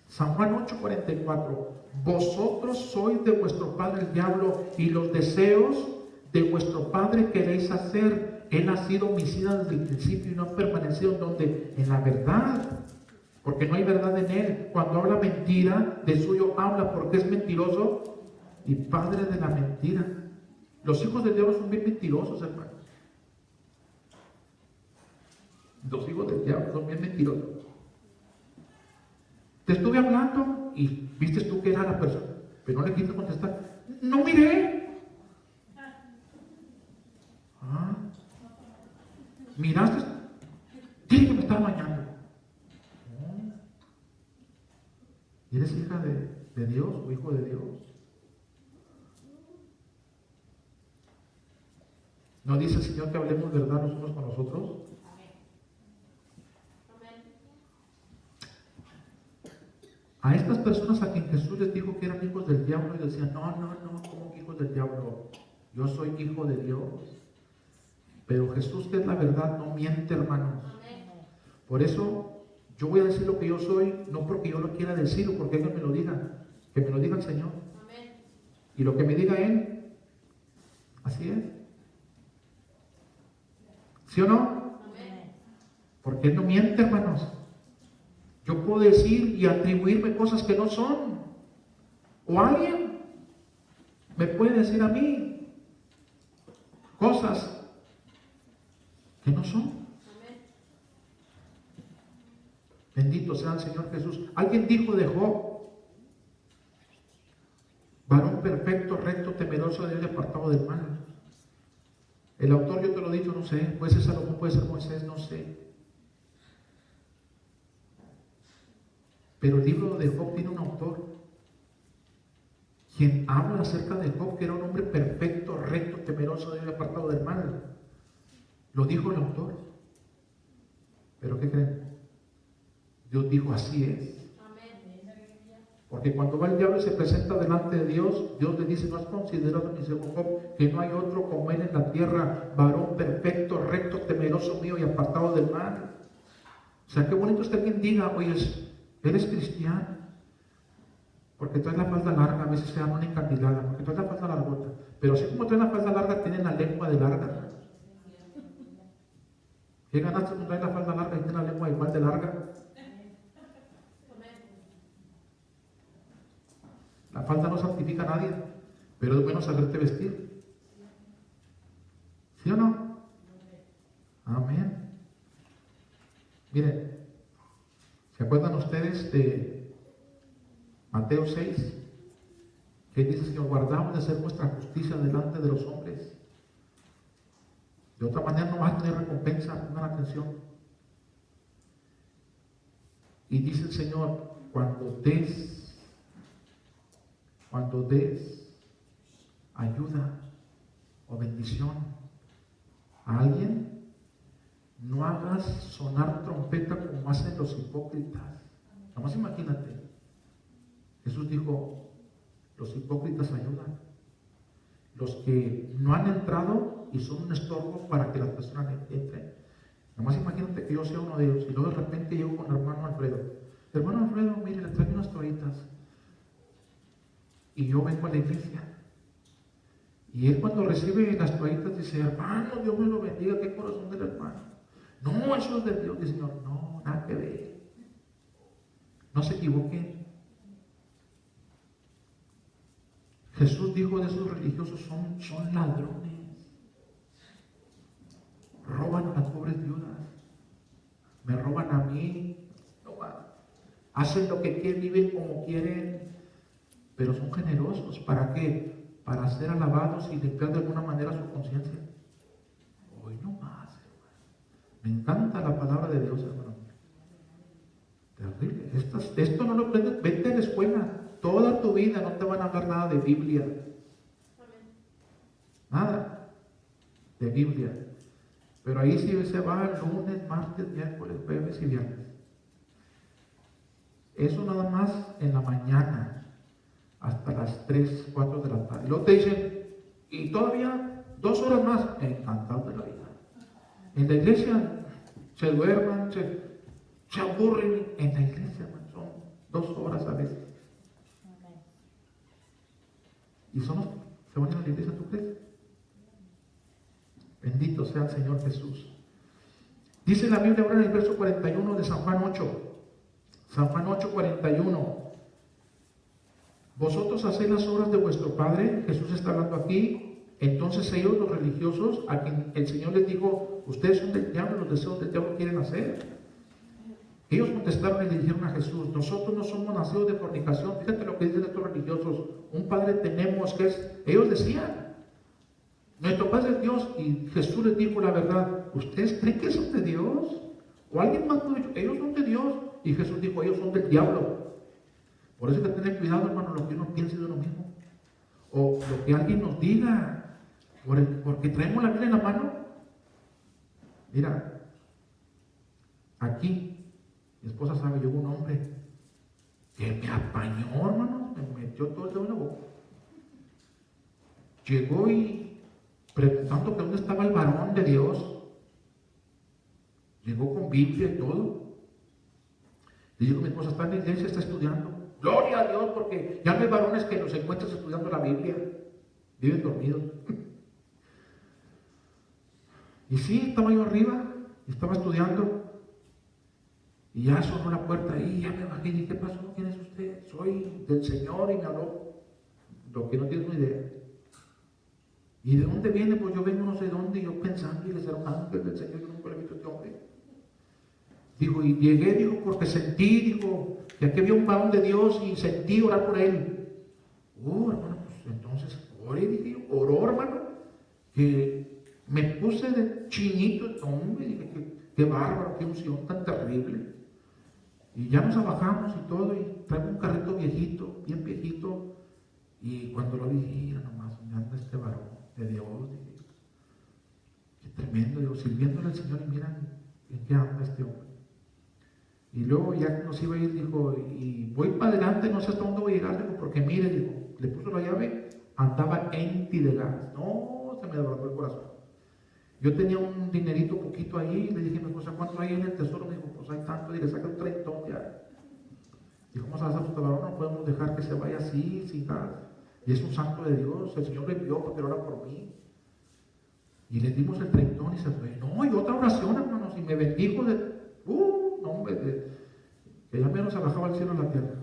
San Juan 8:44, vosotros sois de vuestro padre el diablo y los deseos de vuestro padre queréis hacer. Él ha sido homicida desde el principio y no ha permanecido en la verdad, porque no hay verdad en él. Cuando habla mentira, de suyo habla porque es mentiroso y padre de la mentira. Los hijos del diablo son bien mentirosos, hermanos. Los hijos del diablo son bien mentirosos. Te estuve hablando y viste tú que era la persona, pero no le quise contestar. No miré. Ah, miraste. Dile que me estaba bañando. Oh. ¿Eres hija de Dios o hijo de Dios? ¿No dice el Señor que hablemos verdad los unos con los otros? A estas personas a quien Jesús les dijo que eran hijos del diablo y decían, no, ¿cómo que hijos del diablo? Yo soy hijo de Dios. Pero Jesús, que es la verdad, no miente, hermanos. Por eso Yo voy a decir lo que yo soy, no porque yo lo quiera decir o porque alguien me lo diga, que me lo diga el Señor. Amén. Y lo que me diga Él, así es. ¿Sí o no? Amén. Porque Él no miente, hermanos. Yo puedo decir y atribuirme cosas que no son. O alguien me puede decir a mí cosas que no son. Amén. Bendito sea el Señor Jesús. Alguien dijo de Job: varón perfecto, recto, temeroso de Dios y apartado del mal. El autor, yo te lo he dicho, no sé, puede ser Salomón, puede ser Moisés, no sé. Pero el libro de Job tiene un autor, quien habla acerca de Job, que era un hombre perfecto, recto, temeroso de Dios y apartado del mal. Lo dijo el autor. ¿Pero qué creen? Dios dijo: así es. Porque cuando va el diablo y se presenta delante de Dios, Dios le dice: ¿no has considerado, mi siervo Job, que no hay otro como él en la tierra, varón perfecto, recto, temeroso mío y apartado del mal? O sea, qué bonito es que alguien diga: oye, eres cristiano, porque traes la falda larga, a veces se llama una encandilada, porque traes la falda largota. Pero así como traes la falda larga, tienen la lengua de larga. ¿Qué ganaste con traer la falda larga y tienes la lengua igual de larga? La falda no santifica a nadie, pero es bueno saberte vestir. ¿Sí o no? Amén. Miren, ¿se acuerdan ustedes de Mateo 6? Que dice: Señor, guardamos de hacer nuestra justicia delante de los hombres. De otra manera no vas a tener recompensa. Pongan atención. Y dice el Señor: cuando des ayuda o bendición a alguien, no hagas sonar trompeta como hacen los hipócritas. Nada más imagínate. Jesús dijo: los hipócritas ayudan. Los que no han entrado y son un estorbo para que las personas entren. Nada más imagínate que yo sea uno de ellos y luego de repente llego con el hermano Alfredo. Hermano Alfredo, mire, le traigo unas toallitas. Y yo vengo a la iglesia. Y él, cuando recibe las toallitas, dice: hermano, Dios me lo bendiga, qué corazón del hermano. No, eso es de Dios. Dice: Señor, no, nada que ver. No se equivoquen. Jesús dijo de esos religiosos: son ladrones. Roban a las pobres viudas. Me roban a mí. Hacen lo que quieren, viven como quieren. Pero son generosos. ¿Para qué? Para ser alabados y limpiar de alguna manera su conciencia. Hoy no más, hermano. Me encanta la palabra de Dios, hermano. Terrible. Esto no lo aprendes. Vete a la escuela. Toda tu vida no te van a hablar nada de Biblia. Nada de Biblia. Pero ahí sí se va lunes, martes, miércoles, jueves y viernes. Eso nada más en la mañana. Hasta las 3, 4 de la tarde. Y luego te dicen: y todavía 2 horas más. Encantado de la vida. En la iglesia se duerman, se aburren. En la iglesia son 2 horas a veces. ¿Y son los que se van a la iglesia, tú crees? Bendito sea el Señor Jesús. Dice la Biblia ahora en el verso 41 de San Juan 8. San Juan 8, 41. Vosotros hacéis las obras de vuestro Padre. Jesús está hablando aquí. Entonces ellos, los religiosos, a quien el Señor les dijo: ustedes son del diablo, los deseos del diablo quieren hacer. Ellos contestaron y le dijeron a Jesús: nosotros no somos nacidos de fornicación. Fíjate lo que dicen estos religiosos: un Padre tenemos que es... Ellos decían: nuestro Padre es Dios. Y Jesús les dijo la verdad: ¿ustedes creen que son de Dios? ¿O alguien más lo ha dicho? Ellos son de Dios. Y Jesús dijo: ellos son del diablo. Por eso hay que tener cuidado, hermano, lo que uno piense de uno mismo. O lo que alguien nos diga. Porque traemos la Biblia en la mano. Mira, aquí, mi esposa sabe, llegó un hombre que me apañó, hermano, me metió todo el dedo en la boca. Llegó y preguntando que dónde estaba el varón de Dios. Llegó con Biblia y todo. Le digo a mi esposa, está en la iglesia, está estudiando. Gloria a Dios, porque ya no hay varones que los encuentras estudiando la Biblia. Viven dormidos. Y sí, estaba yo arriba, estaba estudiando. Y ya sonó la puerta y ya me bajé y dije, ¿qué pasó? ¿Quién es usted? Soy del Señor y me habló. Lo que no tienes ni idea. ¿Y de dónde viene? Pues yo vengo no sé dónde, y yo pensando, y le era un ángel del Señor, yo nunca le he visto a este hombre. Dijo, y llegué, dijo, porque sentí, dijo, que aquí había un varón de Dios y sentí orar por él. Oh, hermano, pues entonces oré, dije yo, oró, hermano, que me puse de chinito, hombre, dije, qué bárbaro, qué unción tan terrible. Y ya nos bajamos y todo, y traigo un carrito viejito, bien viejito, y cuando lo vi, mira nomás, me anda este varón de Dios, dije, qué tremendo, digo, sirviéndole al Señor, y miran en qué anda este hombre. Y luego ya nos iba a ir, dijo, y voy para adelante, no sé hasta dónde voy a llegar, dijo, porque mire, dijo, le puso la llave, andaba empty de gas. No, se me desbordó el corazón. Yo tenía un dinerito poquito ahí, le dije a mi esposa, ¿cuánto hay en el tesoro? Me dijo, pues hay tanto, y le saqué un treintón ya. Dijo, ¿cómo se va a hacer tu varón? No podemos dejar que se vaya así, sin gas. Y es un santo de Dios, el Señor le envió porque ora por mí. Y le dimos el treintón y se fue. No, y otra oración, hermanos, y me bendijo de... no, hombre, que ya menos se bajaba al cielo a la tierra.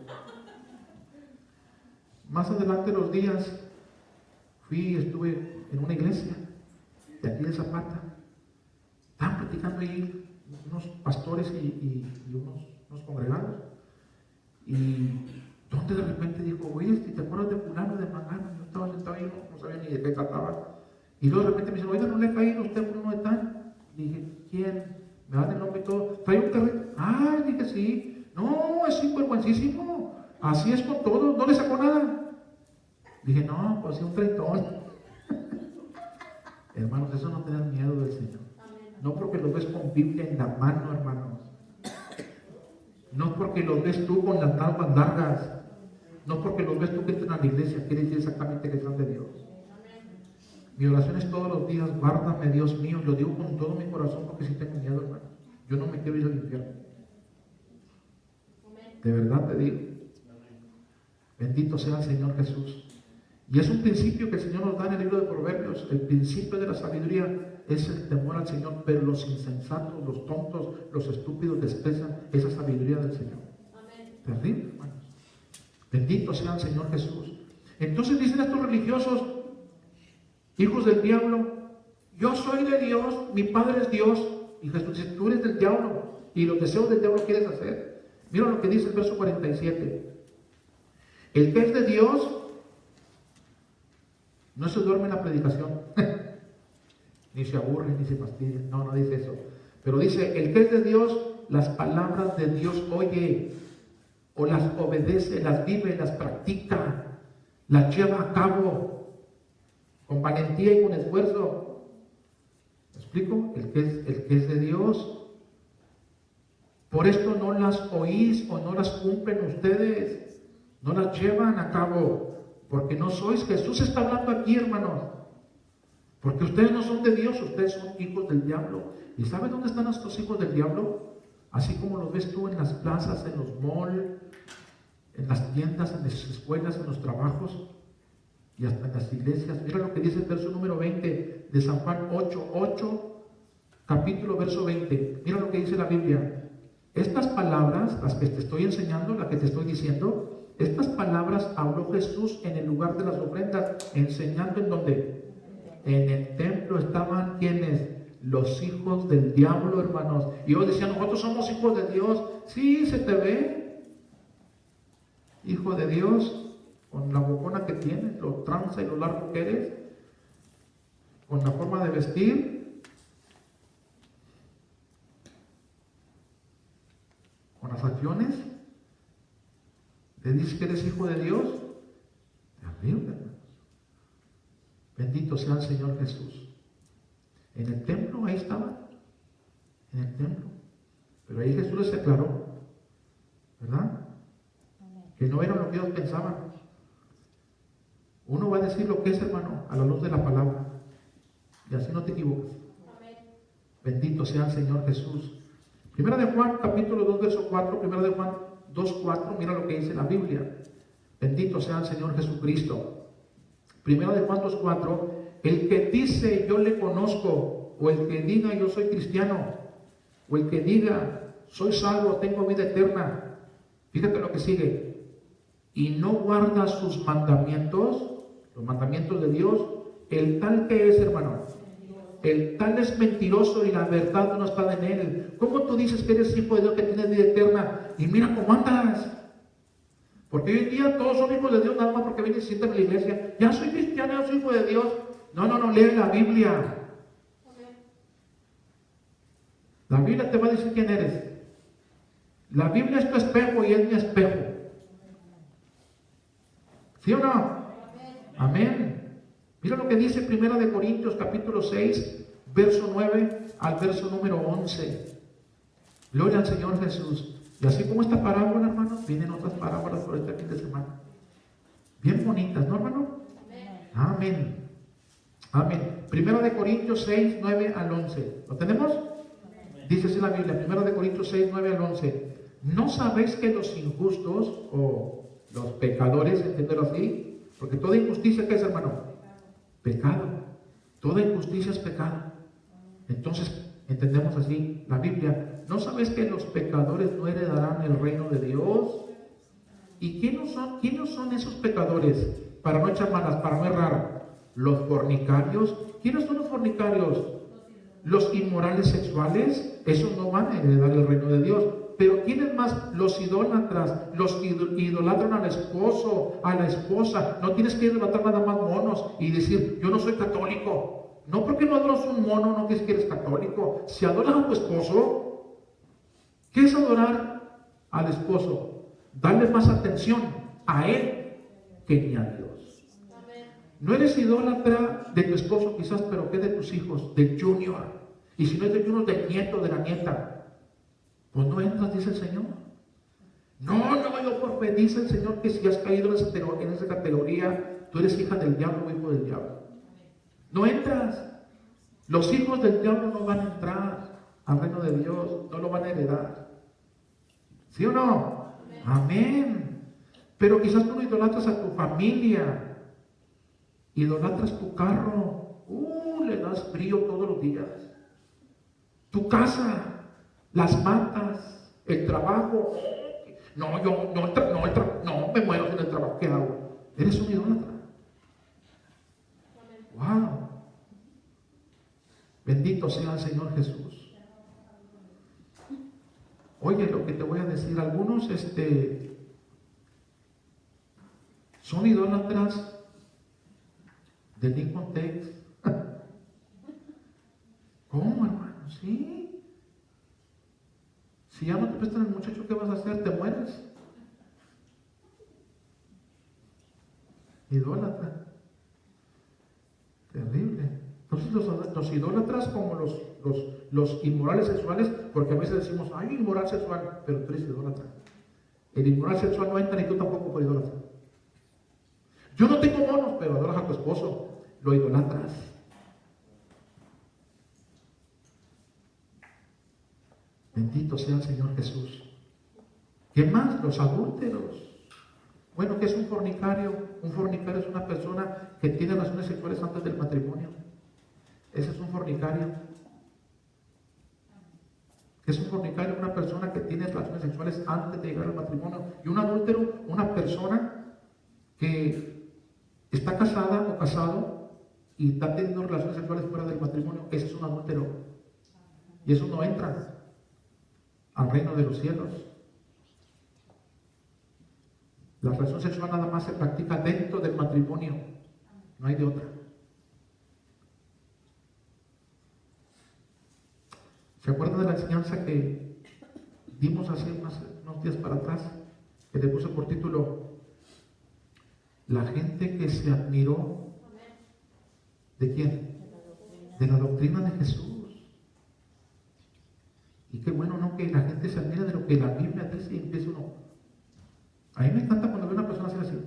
Más adelante los días estuve en una iglesia de aquí de Zapata. Estaban platicando ahí unos pastores y unos congregados. Y donde de repente dijo, oye, ¿te acuerdas de fulano, de mangano? Yo estaba sentado ahí, no sabía ni de qué trataba. Y luego de repente me dice, oiga, ¿no le ha caído usted por uno de tal? Dije, ¿quién? Me dan el nombre y todo. ¿Trae un carrito? Ah, dije, sí. No, es sinvergüencísimo. Así es con todo, no le sacó nada. Dije, no, pues sí, un treintón. Hermanos, eso no tener miedo del Señor. No porque lo ves con Biblia en la mano, hermanos. No porque lo ves tú con las nalgas largas. No porque lo ves tú que están a la iglesia, quiere decir exactamente que son de Dios. Mi oración es todos los días, guárdame, Dios mío. Lo digo con todo mi corazón porque sí tengo miedo, hermano. Yo no me quiero ir al infierno. De verdad te digo. Bendito sea el Señor Jesús. Y es un principio que el Señor nos da en el libro de Proverbios. El principio de la sabiduría es el temor al Señor, pero los insensatos, los tontos, los estúpidos desprecian esa sabiduría del Señor. Terrible, hermanos. Bendito sea el Señor Jesús. Entonces dicen estos religiosos, hijos del diablo, yo soy de Dios, mi Padre es Dios. Y Jesús dice, tú eres del diablo y los deseos del diablo quieres hacer. Mira lo que dice el verso 47. El que es de Dios no se duerme en la predicación, ni se aburre, ni se fastidia. No, no dice eso. Pero dice, el que es de Dios, las palabras de Dios oye, o las obedece, las vive, las practica, las lleva a cabo, con valentía y con esfuerzo. ¿Me explico? El que es de Dios. Por esto no las oís o no las cumplen ustedes, no las llevan a cabo. Porque no sois, Jesús está hablando aquí, hermanos. Porque ustedes no son de Dios, ustedes son hijos del diablo. ¿Y saben dónde están estos hijos del diablo? Así como los ves tú en las plazas, en los malls, en las tiendas, en las escuelas, en los trabajos y hasta en las iglesias. Mira lo que dice el verso número 20 de San Juan 8, capítulo verso 20. Mira lo que dice la Biblia. Estas palabras, las que te estoy enseñando, las que te estoy diciendo, estas palabras habló Jesús en el lugar de las ofrendas, enseñando en donde. En el templo estaban quienes, los hijos del diablo, hermanos. Y ellos decían, nosotros somos hijos de Dios. Sí, se te ve, hijo de Dios, con la bocona que tienes, lo tranza y lo largo que eres, con la forma de vestir, con las acciones. ¿Te dices que eres hijo de Dios? Terrible, hermanos. Bendito sea el Señor Jesús. En el templo, ahí estaba. En el templo. Pero ahí Jesús les aclaró, ¿verdad? Que no era lo que ellos pensaban. Uno va a decir lo que es, hermano, a la luz de la palabra. Y así no te equivocas. Bendito sea el Señor Jesús. Primera de Juan, capítulo 2, verso 4. Primera de Juan 2, 4. Mira lo que dice la Biblia. Bendito sea el Señor Jesucristo. Primera de Juan 2, 4. El que dice yo le conozco, o el que diga yo soy cristiano, o el que diga soy salvo, tengo vida eterna. Fíjate lo que sigue. Y no guarda sus mandamientos, los mandamientos de Dios, el tal que es, hermano. El tal es mentiroso y la verdad no está en él. ¿Cómo tú dices que eres hijo de Dios, que tienes vida eterna? Y mira cómo andas. Porque hoy en día todos son hijos de Dios nada más porque vienen y se sientan en la iglesia. Ya soy cristiano, ya soy hijo de Dios. No, lee la Biblia. La Biblia te va a decir quién eres. La Biblia es tu espejo y es mi espejo. ¿Sí o no? Amén. Mira lo que dice Primera de Corintios capítulo 6, verso 9 al verso número 11. Gloria al Señor Jesús. Y así como esta parábola, hermano, vienen otras parábolas por este fin de semana. Bien bonitas, ¿no, hermano? Amén. Amén. Primera de Corintios 6, 9 al 11. ¿Lo tenemos? Dice así la Biblia, Primera de Corintios 6, 9 al 11. ¿No sabéis que los injustos o los pecadores, entenderlo así? Porque toda injusticia, ¿qué es, hermano? Pecado. Toda injusticia es pecado. Entonces, entendemos así la Biblia. ¿No sabéis que los pecadores no heredarán el reino de Dios? ¿Y quiénes son esos pecadores? Para no echar malas, para no errar. Los fornicarios. ¿Quiénes son los fornicarios? Los inmorales sexuales. Esos no van a heredar el reino de Dios. Pero ¿quiénes más? Los idólatras, los que idolatran al esposo, a la esposa. No tienes que idolatrar nada más monos y decir, yo no soy católico. No, porque no adoras un mono, no que eres católico. Si adoras a tu esposo, ¿qué es adorar al esposo? Darle más atención a él que ni a Dios. No eres idólatra de tu esposo quizás, pero ¿qué de tus hijos? Del junior. Y si no es del junior, del nieto, de la nieta. Pues no entras, dice el Señor. No, yo por fe, dice el Señor que si has caído en esa categoría, tú eres hija del diablo o hijo del diablo. No entras. Los hijos del diablo no van a entrar al reino de Dios, no lo van a heredar. ¿Sí o no? Amén. Pero quizás tú no idolatras a tu familia, idolatras tu carro, le das brillo todos los días. Tu casa, las matas, el trabajo. No, yo no me muero sin el trabajo. ¿Qué hago? Eres un idólatra. Wow. Bendito sea el Señor Jesús. Oye, lo que te voy a decir, algunos son idólatras de Lincoln Tech. ¿Cómo, hermano? Sí. Si ya no te prestan el muchacho, ¿qué vas a hacer? Te mueres. Idólatra. Terrible. Entonces los idólatras como los inmorales sexuales, porque a veces decimos, ay, inmoral sexual, pero tú eres idólatra. El inmoral sexual no entra ni tú tampoco por idólatra. Yo no tengo monos, pero adoras a tu esposo, lo idolatras. Bendito sea el Señor Jesús. ¿Qué más? Los adúlteros. Bueno, ¿qué es un fornicario? Un fornicario es una persona que tiene relaciones sexuales antes del matrimonio. Ese es un fornicario. ¿Qué es un fornicario? Una persona que tiene relaciones sexuales antes de llegar al matrimonio. Y un adúltero, una persona que está casada o casado y está teniendo relaciones sexuales fuera del matrimonio. Ese es un adúltero. Y eso no entra al reino de los cielos. La relación sexual nada más se practica dentro del matrimonio, no hay de otra. ¿Se acuerdan de la enseñanza que dimos hace unos días para atrás? Que le puse por título, la gente que se admiró. ¿De quién? De la doctrina de Jesús. Y qué bueno, ¿no? Que la gente se admira de lo que la Biblia dice y empieza uno. A mí me encanta cuando veo a una persona hacer así.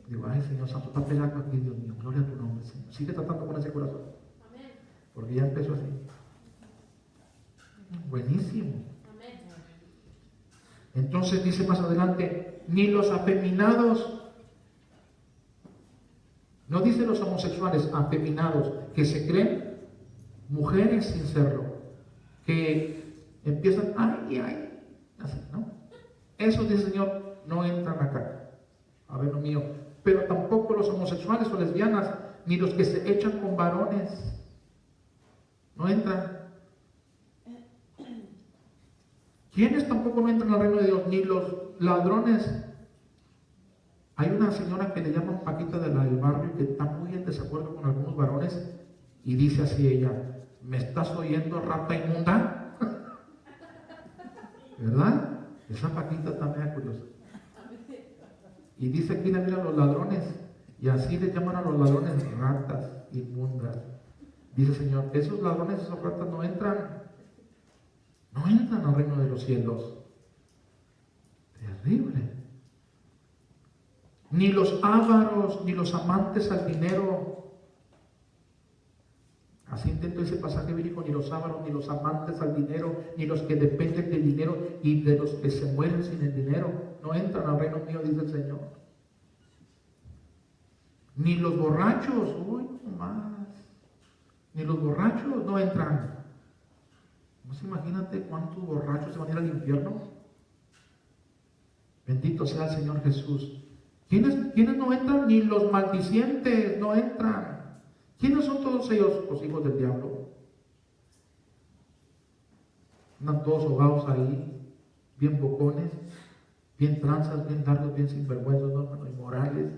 Digo, ay, Señor Santo, está pegando aquí, Dios mío, gloria a tu nombre, Señor. Sigue tratando con ese corazón. Porque ya empezó así. Buenísimo. Amén. Entonces dice más adelante, ni los afeminados, no dice los homosexuales, afeminados, que se creen mujeres sin serlo, que empiezan, ay, así, ¿no? Eso dice el Señor, no entran acá, a ver lo mío, pero tampoco los homosexuales o lesbianas, ni los que se echan con varones, no entran. ¿Quiénes tampoco no entran al reino de Dios? Ni los ladrones. Hay una señora que le llaman Paquita del barrio que está muy en desacuerdo con algunos varones y dice así ella, ¿me estás oyendo, rata inmunda? ¿Verdad? Esa Paquita también es curiosa. Y dice aquí la Biblia los ladrones, y así le llaman a los ladrones ratas inmundas. Dice el Señor, esos ladrones, esas ratas no entran al reino de los cielos. Terrible. Ni los ávaros, ni los amantes al dinero. Así intento ese pasaje bíblico, ni los ávaros, ni los amantes al dinero, ni los que dependen del dinero y de los que se mueren sin el dinero, no entran al reino mío, dice el Señor. Ni los borrachos, uy, no más. Ni los borrachos no entran. Pues imagínate cuántos borrachos se van a ir al infierno. Bendito sea el Señor Jesús. ¿Quiénes no entran? Ni los maldicientes no entran. ¿Quiénes son todos ellos? Los hijos del diablo. Andan todos ahogados ahí, bien bocones, bien tranzas, bien largos, bien sinvergüenzas, ¿no, hermano? Inmorales.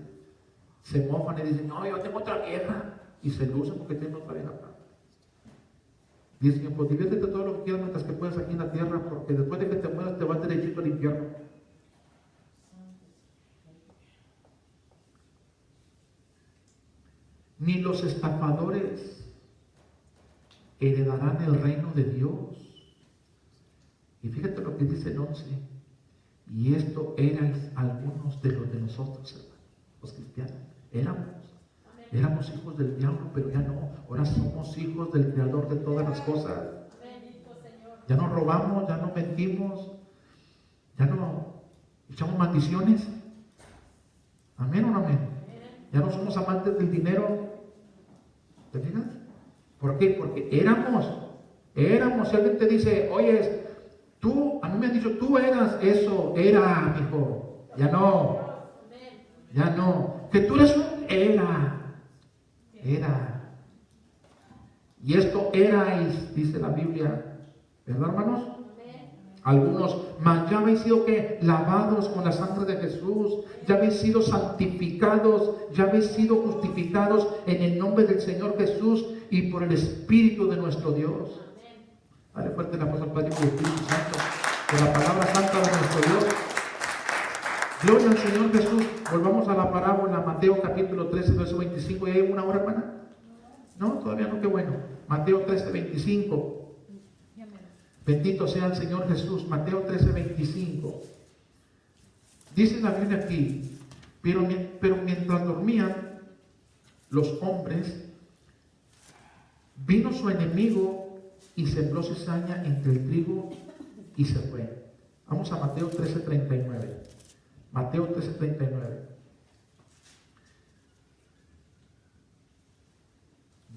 Se mofan y dicen, no, yo tengo otra vieja. Y se lucen porque tienen otra vieja. Dicen, pues diviértete todo lo que quieras mientras que puedas aquí en la tierra, porque después de que te mueras te vas derechito al infierno. Ni los estafadores heredarán el reino de Dios. Y fíjate lo que dice el 11. Y esto eran algunos de los de nosotros, hermanos, los cristianos. Éramos hijos del diablo, pero ya no. Ahora somos hijos del Creador de todas las cosas. Ya no robamos, ya no mentimos, ya no echamos maldiciones. ¿Amén o no amén? Ya no somos amantes del dinero. ¿Te fijas? ¿Por qué? Porque éramos. Si alguien te dice, oye, tú, a mí me han dicho, tú eras eso, era, hijo. Ya no. Que tú eres un era. Y esto erais, dice la Biblia, ¿verdad, hermanos? Algunos, mas ya habéis sido que lavados con la sangre de Jesús, ya habéis sido santificados, ya habéis sido justificados en el nombre del Señor Jesús y por el Espíritu de nuestro Dios. Dale fuerte la cosa al Padre y al Espíritu Santo, por la palabra santa de nuestro Dios. Gloria al Señor Jesús. Volvamos a la parábola, Mateo capítulo 13, verso 25. ¿Y hay una hora, hermana? No, todavía no, qué bueno. Mateo 13, 25. Bendito sea el Señor Jesús. Mateo 13, 25. Dice la Biblia aquí, pero mientras dormían los hombres, vino su enemigo y sembró cizaña entre el trigo y se fue. Vamos a Mateo 13, 39. Mateo 13, 39.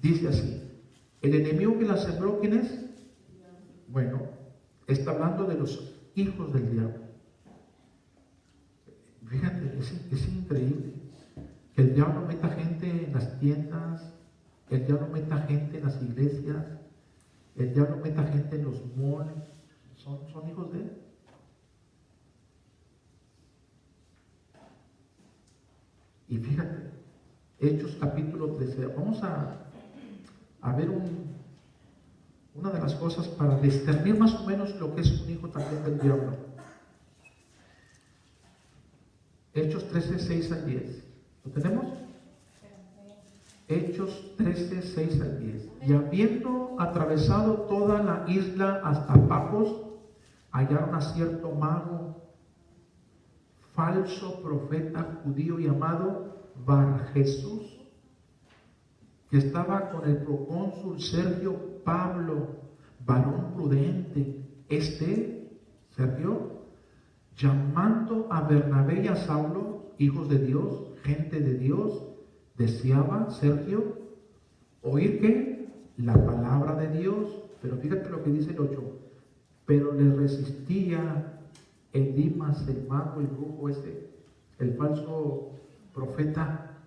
Dice así, el enemigo que la sembró, ¿quién es? Bueno, está hablando de los hijos del diablo. Fíjate, es increíble que el diablo meta gente en las tiendas, el diablo meta gente en las iglesias, el diablo meta gente en los malls. Son hijos de él. Y fíjate, Hechos capítulo 13. Vamos a ver una de las cosas para discernir más o menos lo que es un hijo también del diablo. Hechos 13, 6 al 10. ¿Lo tenemos? Hechos 13, 6 al 10. Y habiendo atravesado toda la isla hasta Pafos, hallaron a cierto mago, falso profeta judío llamado Bar Jesús, que estaba con el procónsul Sergio Pablo, varón prudente, Sergio, llamando a Bernabé y a Saulo, hijos de Dios, gente de Dios, deseaba, Sergio, oír ¿qué? La palabra de Dios. Pero fíjate lo que dice el 8. Pero le resistía Elimas, el mago, el brujo ese, el falso profeta.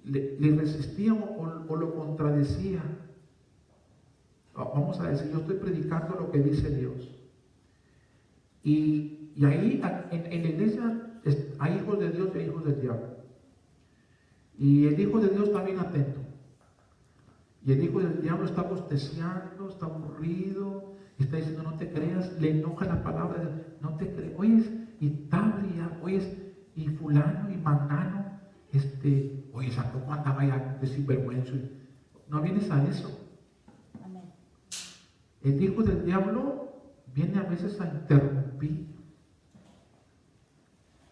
Le resistía o lo contradecía. Vamos a decir, yo estoy predicando lo que dice Dios. Y ahí en la iglesia hay hijos de Dios y hay hijos del diablo. Y el hijo de Dios está bien atento. Y el hijo del diablo está bosteciando, está aburrido, está diciendo no te creas, le enoja la palabra, no te creas. Oyes, y Tabria, oyes, y fulano, y mangano, oyes, ¿a poco andaba ya de sinvergüenza? No vienes a eso. Amén. El hijo del diablo viene a veces a interrumpir.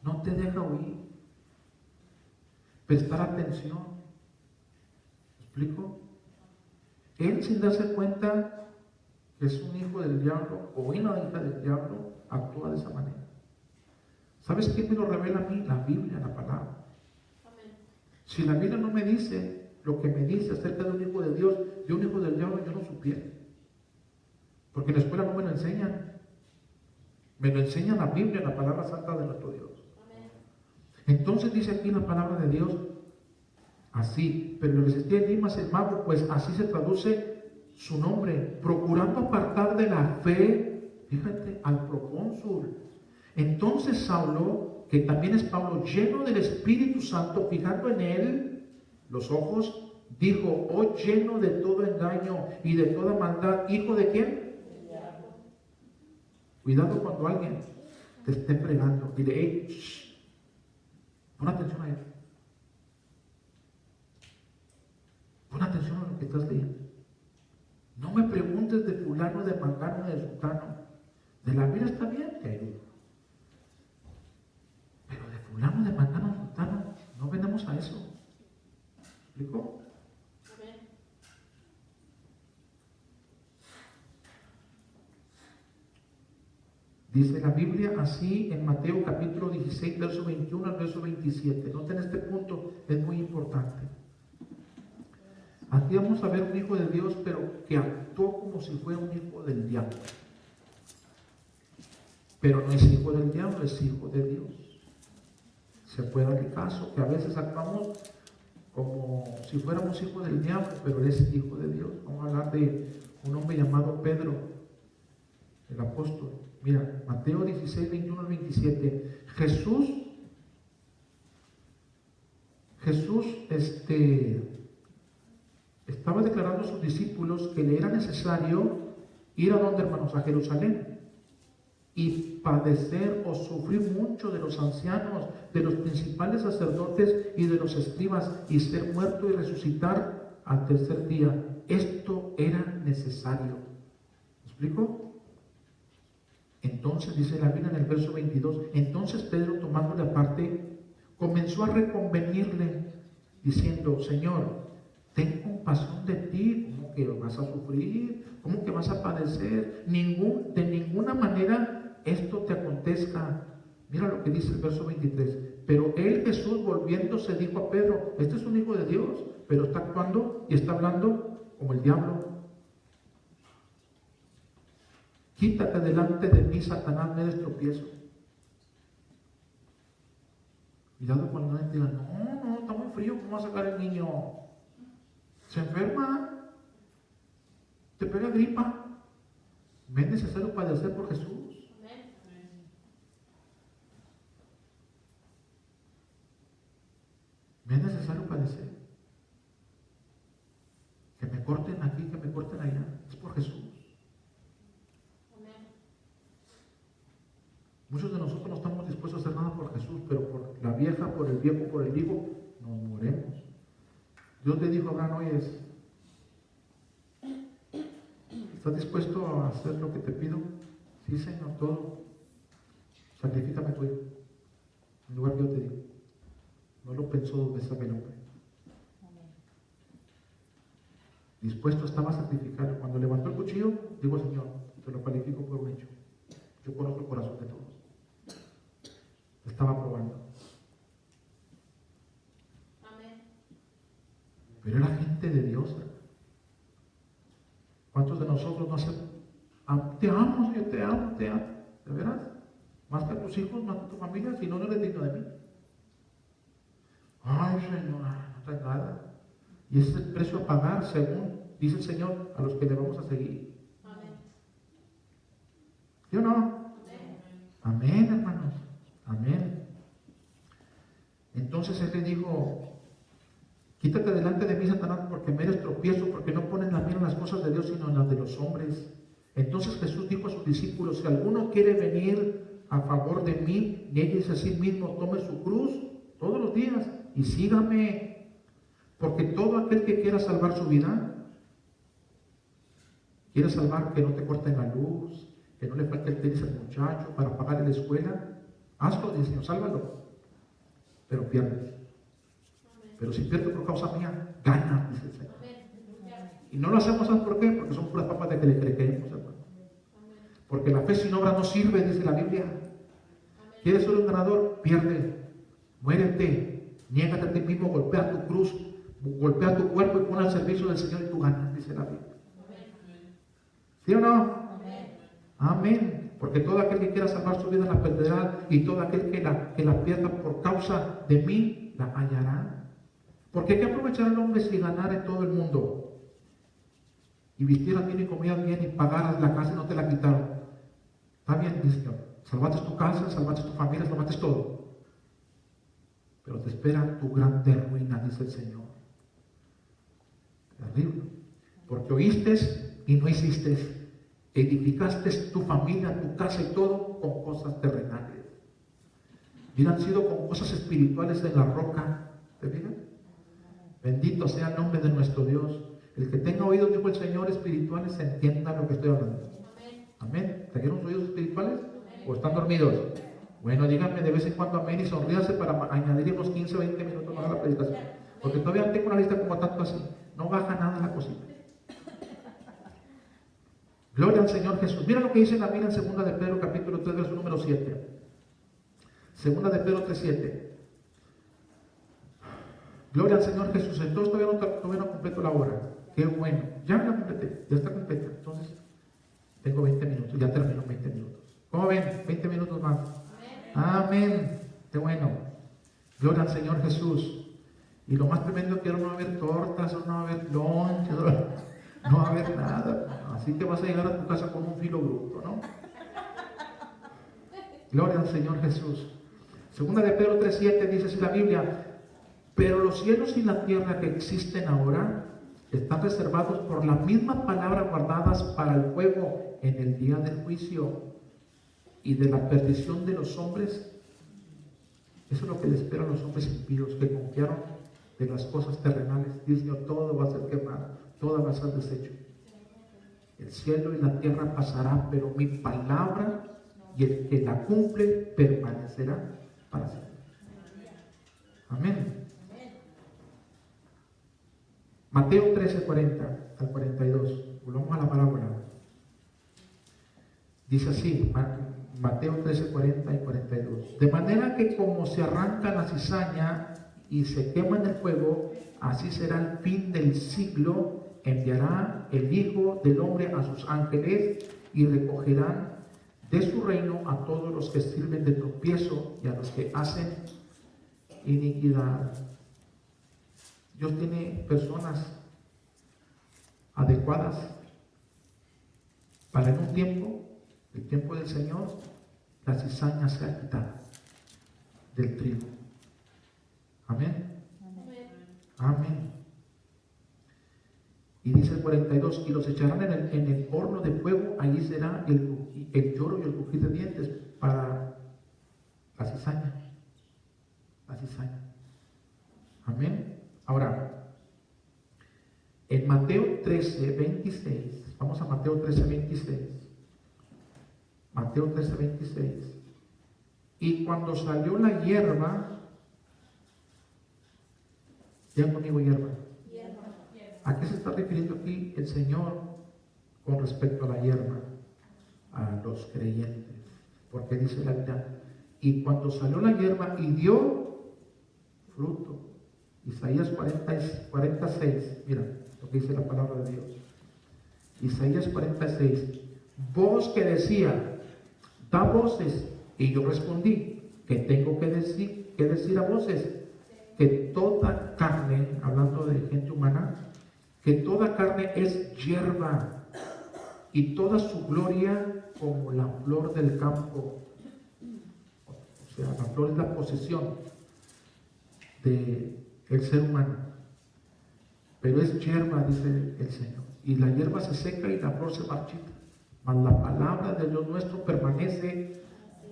No te deja oír. Prestar atención. ¿Me explico? Él, sin darse cuenta que es un hijo del diablo o una hija del diablo, actúa de esa manera. ¿Sabes quién me lo revela a mí? La Biblia, la palabra. Amén. Si la Biblia no me dice lo que me dice acerca de un hijo de Dios, de un hijo del diablo, yo no supiera. Porque en la escuela no me lo enseñan. Me lo enseña la Biblia, la palabra santa de nuestro Dios. Amén. Entonces dice aquí la palabra de Dios así, pero le resistía Elimas el mago, pues así se traduce su nombre, procurando apartar de la fe, fíjate, al procónsul. Entonces Saulo, que también es Pablo, lleno del Espíritu Santo, fijando en él los ojos, dijo, oh lleno de todo engaño y de toda maldad, ¿hijo de quién? Cuidado cuando alguien te esté fregando. Dile, hey, shh, pon atención a él. Pon atención a lo que estás leyendo. No me preguntes de fulano, de mangano, de sultano. De la vida está bien, te ayudo. Pero de fulano, de mangano, de sultano, no venimos a eso. ¿Me explico? Amén. Dice la Biblia así en Mateo capítulo 16, verso 21 al verso 27. Noten este punto, es muy importante. Aquí vamos a ver un hijo de Dios, pero que actuó como si fuera un hijo del diablo. Pero no es hijo del diablo, es hijo de Dios. Se puede dar el caso que a veces actuamos como si fuéramos hijos del diablo, pero él es hijo de Dios. Vamos a hablar de un hombre llamado Pedro, el apóstol. Mira, Mateo 16, 21 al 27. Jesús, estaba declarando a sus discípulos que le era necesario ir a donde, hermanos, a Jerusalén y padecer o sufrir mucho de los ancianos, de los principales sacerdotes y de los escribas, y ser muerto y resucitar al tercer día. Esto era necesario. ¿Me explico? Entonces dice la Biblia en el verso 22, entonces Pedro, tomándole aparte, comenzó a reconvenirle diciendo, Señor, ten compasión de ti. ¿Cómo que vas a sufrir? ¿Cómo que vas a padecer? De ninguna manera esto te acontezca. Mira lo que dice el verso 23. Pero él, Jesús, volviéndose, dijo a Pedro, este es un hijo de Dios, pero está actuando y está hablando como el diablo. Quítate delante de mí, Satanás, me des tropiezo. Cuidado cuando nadie diga, no, está muy frío, ¿cómo va a sacar el niño? Se enferma, te pega gripa. ¿Me es necesario padecer por Jesús? Amén. ¿Me es necesario padecer? Que me corten aquí, que me corten allá. Es por Jesús. Amén. Muchos de nosotros no estamos dispuestos a hacer nada por Jesús, pero por la vieja, por el viejo, por el hijo, nos moremos. Dios le dijo a Abraham, oye, ¿estás dispuesto a hacer lo que te pido? Sí, Señor, todo. Sacrifícame tu hijo. En lugar que yo te digo. No lo pensó dos veces aquel hombre. dispuesto estaba a sacrificar. Cuando levantó el cuchillo, digo, Señor, te lo califico por un hecho. Yo conozco el corazón de todos. Estaba probando. Amén. Pero era gente de Dios. ¿Cuántos de nosotros no hacemos? Te amo, Señor, te amo, te amo. ¿De veras? Más que a tus hijos, más que a tu familia, si no, no eres digno de mí. Ay, Señor, no traes nada. Y ese es el precio a pagar, según dice el Señor, a los que le vamos a seguir. Amén. ¿Sí o no? Amén. Amén, hermanos. Amén. Entonces Él le dijo, quítate delante de mí, Satanás, porque me eres tropiezo, porque no ponen la mira en las cosas de Dios, sino en las de los hombres. Entonces Jesús dijo a sus discípulos, si alguno quiere venir a favor de mí, niéguese a sí mismo, tome su cruz todos los días y sígame. Porque todo aquel que quiera salvar su vida, quiere salvar que no te corten la luz, que no le falte el tenis al muchacho para pagar la escuela, hazlo, dice el Señor, sálvalo. Pero pierdes. Pero si pierdes por causa mía, gana, dice el Señor. Y no lo hacemos, ¿sabes por qué? Porque son puras papas de que le creemos, hermano. Porque la fe sin obra no sirve, dice la Biblia. ¿Quieres ser un ganador? Pierde. Muérete. Niégate a ti mismo, golpea tu cruz, golpea tu cuerpo y pon al servicio del Señor y tú ganas, dice la Biblia. ¿Sí o no? Amén. Porque todo aquel que quiera salvar su vida la perderá, y todo aquel que la pierda por causa de mí la hallará. Porque ¿qué aprovechará el hombre si ganara en todo el mundo y vistieras bien y comieras bien y pagaras la casa y no te la quitaron? Está bien, dice Señor, salvaste tu casa, salvaste tu familia, salvaste todo, pero te espera tu grande ruina, dice el Señor. Terrible. Porque oíste y no hiciste, edificaste tu familia, tu casa y todo con cosas terrenales. Hubieran sido con cosas espirituales en la roca. ¿Te fijas? Bendito sea el nombre de nuestro Dios. El que tenga oídos, dijo el Señor, espirituales, entienda lo que estoy hablando. Amén. ¿Trajeron sus oídos espirituales? ¿O están dormidos? Bueno, díganme de vez en cuando amén y sonríase para añadir unos 15 o 20 minutos más a la predicación. Porque todavía tengo una lista como tanto así. No baja nada la cosita. Gloria al Señor Jesús. Mira lo que dice la Biblia en 2 de Pedro capítulo 3, verso número 7. 2 de Pedro 3, 7. Gloria al Señor Jesús. Entonces todavía no completo la hora. Qué bueno. Ya la completé. Ya está completa. Entonces tengo 20 minutos. Ya termino 20 minutos. ¿Cómo ven? 20 minutos más. Amén. Qué bueno. Gloria al Señor Jesús. Y lo más tremendo que ahora no va a haber tortas, no va a haber lunch, no va a haber nada. Así que vas a llegar a tu casa con un filo bruto, ¿no? Gloria al Señor Jesús. 2 de Pedro 3:7 dice así la Biblia: pero los cielos y la tierra que existen ahora están reservados por la misma palabra, guardadas para el fuego en el día del juicio y de la perdición de los hombres. Eso es lo que le espera a los hombres impíos que confiaron de las cosas terrenales. Dice Señor, todo va a ser quemado, todo va a ser deshecho. El cielo y la tierra pasarán, pero mi palabra y el que la cumple permanecerá para siempre. Amén. Mateo 13:40 al 42. Volvamos a la parábola. Dice así, Mateo 13:40 y 42. De manera que como se arranca la cizaña y se quema en el fuego, así será el fin del siglo. Enviará el Hijo del Hombre a sus ángeles y recogerán de su reino a todos los que sirven de tropiezo y a los que hacen iniquidad. Dios tiene personas adecuadas para en un tiempo, el tiempo del Señor, la cizaña sea quitada del trigo. Amén. Amén. Y dice el 42, y los echarán en el horno de fuego, allí será el lloro y el crujir de dientes para la cizaña. La cizaña. Amén. Ahora, en Mateo 13:26, vamos a Mateo 13:26. Mateo 13:26. Y cuando salió la hierba, ya conmigo hierba. ¿A qué se está refiriendo aquí el Señor con respecto a la hierba? A los creyentes. Porque dice la Biblia, y cuando salió la hierba y dio fruto. Isaías 46, mira lo que dice la palabra de Dios. Isaías 46, voz que decía, da voces, y yo respondí, ¿qué tengo que decir a voces? Que toda carne, hablando de gente humana, que toda carne es hierba, y toda su gloria como la flor del campo. O sea, la flor es la posesión del ser humano. Pero es hierba, dice el Señor. Y la hierba se seca y la flor se marchita. Mas la palabra de Dios nuestro permanece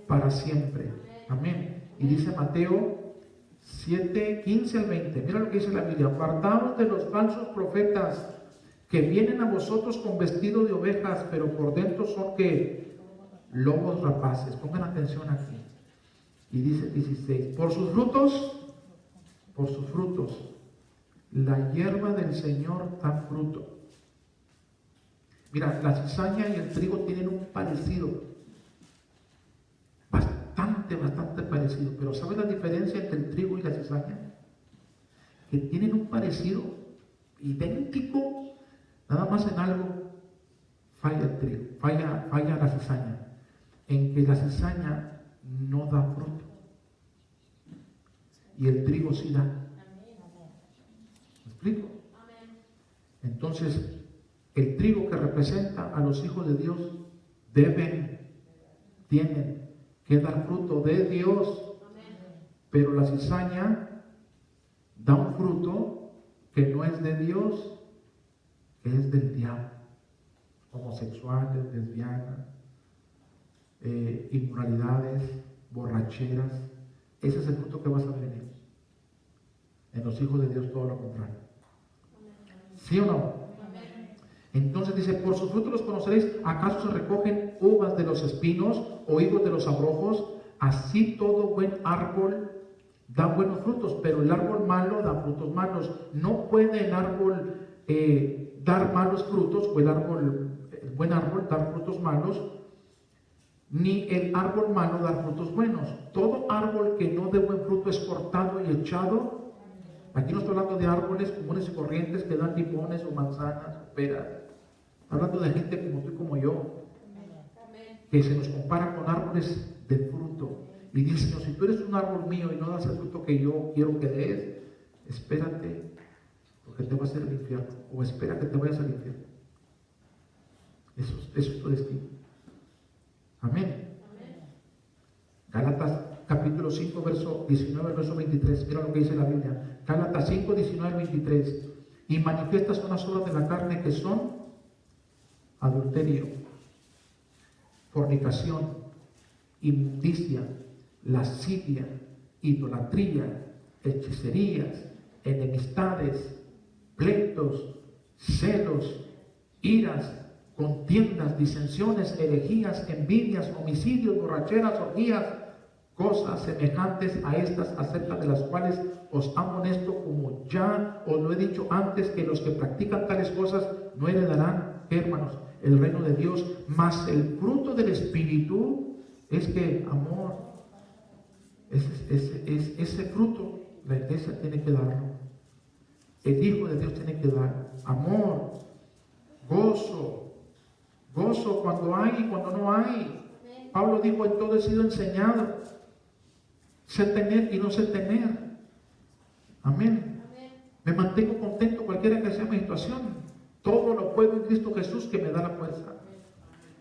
para siempre. Amén. Y dice Mateo 7, 15 al 20. Mira lo que dice la Biblia. Apartaos de los falsos profetas que vienen a vosotros con vestido de ovejas, pero por dentro son que lobos rapaces. Pongan atención aquí. Y dice 16. Por sus frutos, la hierba del Señor da fruto. Mira, la cizaña y el trigo tienen un parecido, bastante parecido. Pero ¿sabes la diferencia entre el trigo y la cizaña? Que tienen un parecido idéntico, nada más en algo falla el trigo, falla la cizaña, en que la cizaña no da fruto y el trigo sí da. ¿Me explico? Entonces, el trigo que representa a los hijos de Dios tienen que dar fruto de Dios, pero la cizaña da un fruto que no es de Dios, que es del diablo. Homosexuales, lesbianas, inmoralidades, borracheras. Ese es el fruto que vas a ver en ellos. En los hijos de Dios todo lo contrario. ¿Sí o no? Entonces dice, por sus frutos los conoceréis. ¿Acaso se recogen uvas de los espinos o higos de los abrojos? Así todo buen árbol da buenos frutos, pero el árbol malo da frutos malos. No puede el árbol dar malos frutos, o el buen árbol dar frutos malos, ni el árbol malo dar frutos buenos. Todo árbol que no dé buen fruto es cortado y echado. Aquí no estoy hablando de árboles comunes y corrientes que dan limones o manzanas o peras. Hablando de gente como tú y como yo, que se nos compara con árboles de fruto. Y dice, no, si tú eres un árbol mío y no das el fruto que yo quiero que des, espérate, porque te vas a ir al infierno. O espera que te vayas al infierno. Eso es tu destino. Amén. Gálatas capítulo 5, verso 19, verso 23. Mira lo que dice la Biblia. Gálatas 5, 19, 23. Y manifiestas son las obras de la carne, que son adulterio, fornicación, inmundicia, lascivia, idolatría, hechicerías, enemistades, pleitos, celos, iras, contiendas, disensiones, herejías, envidias, homicidios, borracheras, orgías, cosas semejantes a estas, acerca de las cuales os amonesto, como ya os lo he dicho antes, que los que practican tales cosas no heredarán, hermanos, el reino de Dios. Mas el fruto del Espíritu es que amor, ese fruto la iglesia tiene que darlo, el Hijo de Dios tiene que dar amor, gozo cuando hay y cuando no hay. Pablo dijo, en todo he sido enseñado, sé tener y no sé tener. Amén. Me mantengo contento cualquiera que sea mi situación. Todo lo puedo en Cristo Jesús que me da la fuerza.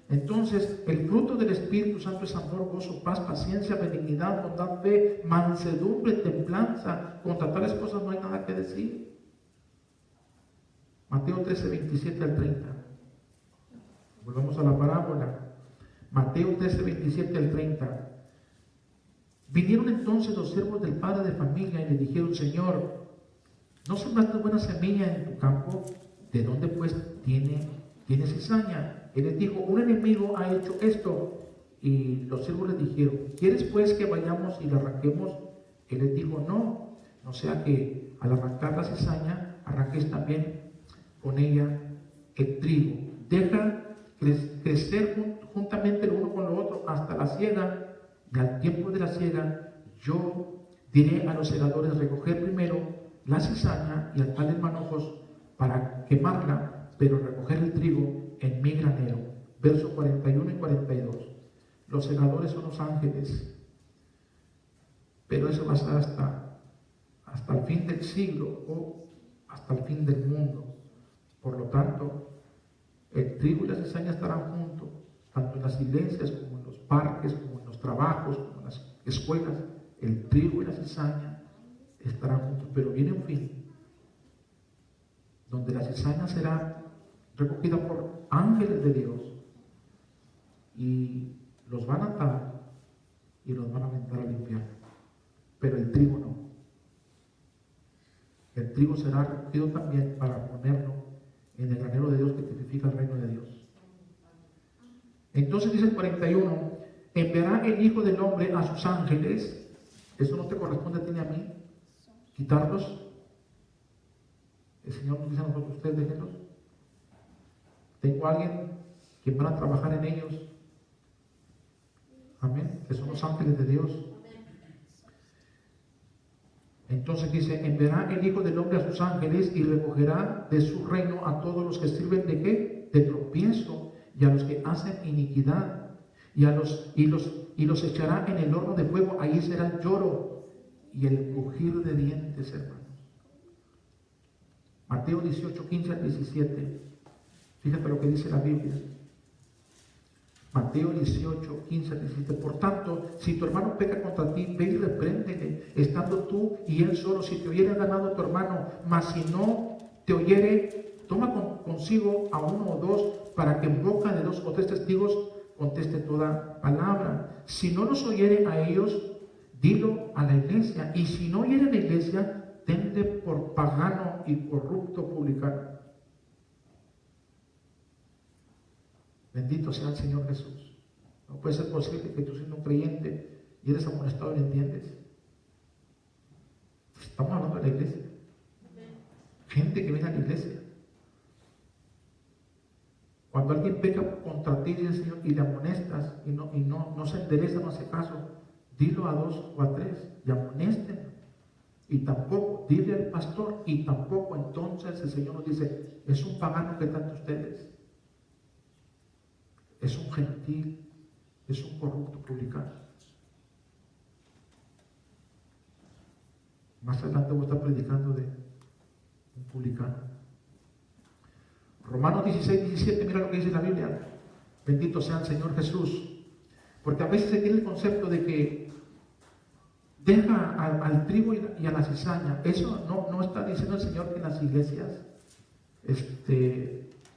Entonces, el fruto del Espíritu Santo es amor, gozo, paz, paciencia, benignidad, bondad, fe, mansedumbre, templanza. Contra tales cosas no hay nada que decir. Mateo 13, 27 al 30. Volvamos a la parábola. Mateo 13, 27 al 30. Vinieron entonces los siervos del padre de familia y le dijeron, Señor, ¿no sembraste buena semilla en tu campo? ¿De dónde pues tiene cizaña? Él les dijo, un enemigo ha hecho esto. Y los siervos les dijeron, ¿quieres pues que vayamos y la arranquemos? Él les dijo, no sea que al arrancar la cizaña arranquéis también con ella el trigo. Deja crecer juntamente lo uno con lo otro hasta la siega, y al tiempo de la siega yo diré a los segadores recoger primero la cizaña y atar en manojos para quemarla, pero recoger el trigo en mi granero. Versos 41 y 42. Los segadores son los ángeles, pero eso va a ser hasta el fin del siglo o hasta el fin del mundo. Por lo tanto, el trigo y la cizaña estarán juntos, tanto en las iglesias como en los parques, como en los trabajos, como en las escuelas. El trigo y la cizaña estarán juntos, pero viene un fin, donde la cizaña será recogida por ángeles de Dios y los van a atar y los van a aventar al infierno, pero el trigo no. El trigo será recogido también para ponerlo en el granero de Dios que tipifica el reino de Dios. Entonces dice el 41, enviará el Hijo del Hombre a sus ángeles. Eso no te corresponde a ti ni a mí, quitarlos. El Señor nos dice a nosotros, ustedes déjenlos. Tengo a alguien que van a trabajar en ellos. Amén, que son los ángeles de Dios. Entonces dice, enviará el Hijo del Hombre a sus ángeles y recogerá de su reino a todos los que sirven de ¿qué? De tropiezo, y a los que hacen iniquidad, y los echará en el horno de fuego. Ahí será el lloro y el crujir de dientes, hermanos. Mateo 18, 15 al 17. Fíjate lo que dice la Biblia. Mateo 18, 15 al 17. Por tanto, si tu hermano peca contra ti, ve y repréndele, estando tú y él solo. Si te oyere ganado tu hermano, mas si no te oyere, toma consigo a uno o dos, para que en boca de 2 o 3 testigos conteste toda palabra. Si no los oyere a ellos, dilo a la iglesia. Y si no oyere a la iglesia, tenle por pagano y corrupto publicano. Bendito sea el Señor Jesús. No puede ser posible que tú siendo un creyente y eres amonestado y lo entiendes. Estamos hablando de la iglesia. Gente que viene a la iglesia. Cuando alguien peca contra ti, dice el Señor, y le amonestas y no se endereza, no hace caso, dilo a 2 o a 3 y amonesten. Y tampoco, dile al pastor, y tampoco. Entonces el Señor nos dice, es un pagano que tanto ustedes. Es un gentil, es un corrupto publicano. Más adelante voy a estar predicando de un publicano. Romanos 16, 17, mira lo que dice la Biblia. Bendito sea el Señor Jesús. Porque a veces se tiene el concepto de que deja al trigo y a la cizaña. Eso no está diciendo el Señor que en las iglesias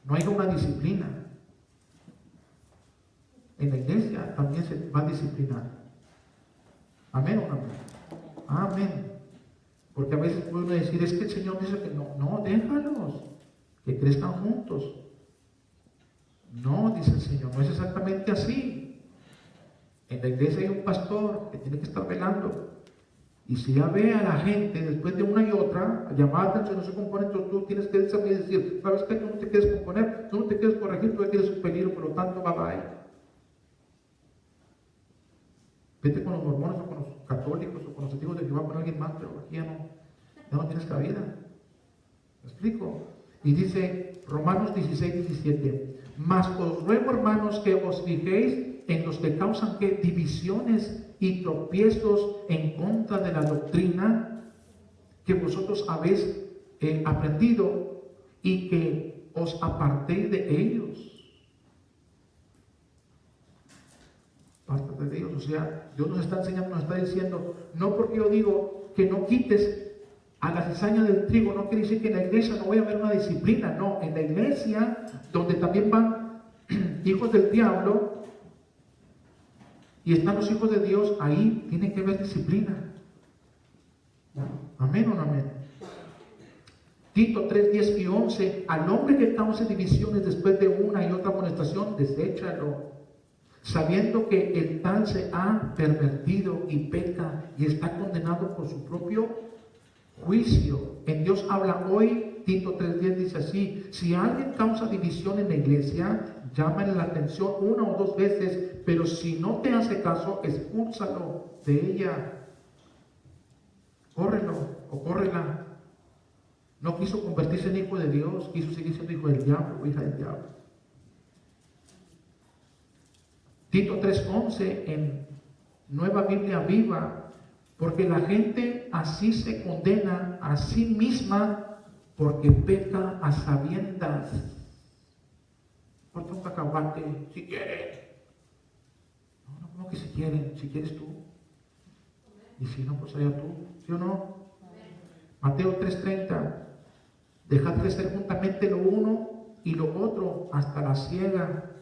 no haya una disciplina. En la iglesia también se va a disciplinar. ¿Amén o no? Amén. Porque a veces puede uno decir, es que el Señor dice que no, déjalos, que crezcan juntos. No, dice el Señor, no es exactamente así. En la iglesia hay un pastor que tiene que estar velando. Y si ya ve a la gente después de una y otra, llamada, no se compone, entonces tú tienes que saber decir, ¿sabes qué? Tú no te quieres componer, tú no te quieres corregir, tú eres un peligro, por lo tanto, bye bye. Vete con los mormones o con los católicos o con los testigos de Jehová, con alguien más, pero aquí ya no tienes cabida. ¿Me explico? Y dice Romanos 16, 17, mas os ruego, hermanos, que os fijéis en los que causan ¿qué? Divisiones y tropiezos en contra de la doctrina que vosotros habéis aprendido, y que os apartéis de ellos. Apártate de ellos. O sea, Dios nos está enseñando, nos está diciendo, no porque yo digo que no quites a la cizaña del trigo, no quiere decir que en la iglesia no vaya a haber una disciplina. No, en la iglesia, donde también van hijos del diablo y están los hijos de Dios, ahí tiene que haber disciplina. ¿Amén o no amén? Tito 3, 10 y 11, al hombre que cause divisiones después de una y otra amonestación, deséchalo, sabiendo que el tal se ha pervertido y peca y está condenado por su propio juicio. En Dios habla hoy Tito 3:10 dice así: si alguien causa división en la iglesia, llámale la atención una o dos veces, pero si no te hace caso, expúlsalo de ella. Córrelo o córrela. No quiso convertirse en hijo de Dios, quiso seguir siendo hijo del diablo o hija del diablo. Tito 3:11 en Nueva Biblia Viva: porque la gente así se condena a sí misma porque peca a sabiendas. Corta un cacahuate si quieren. No, como que si quieren, si quieres tú. Y si no, pues allá tú, ¿sí o no? Mateo 3:30: dejad crecer juntamente lo uno y lo otro hasta la siega.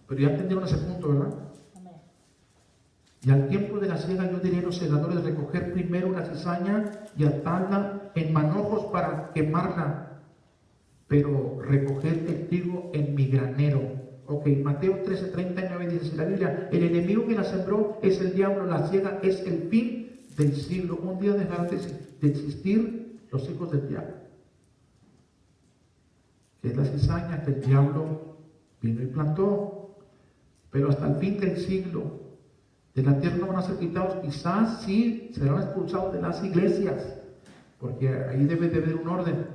Pero ya entendieron ese punto, ¿verdad? Y al tiempo de la siega yo diré a los segadores: recoger primero la cizaña y atarla en manojos para quemarla, pero recoger el trigo en mi granero. Ok, Mateo 13:39 dice la Biblia: el enemigo que la sembró es el diablo, la siega es el fin del siglo. Un día dejarán de existir los hijos del diablo, que es la cizaña que el diablo vino y plantó. Pero hasta el fin del siglo de la tierra no van a ser quitados. Quizás sí serán expulsados de las iglesias, porque ahí debe de haber un orden.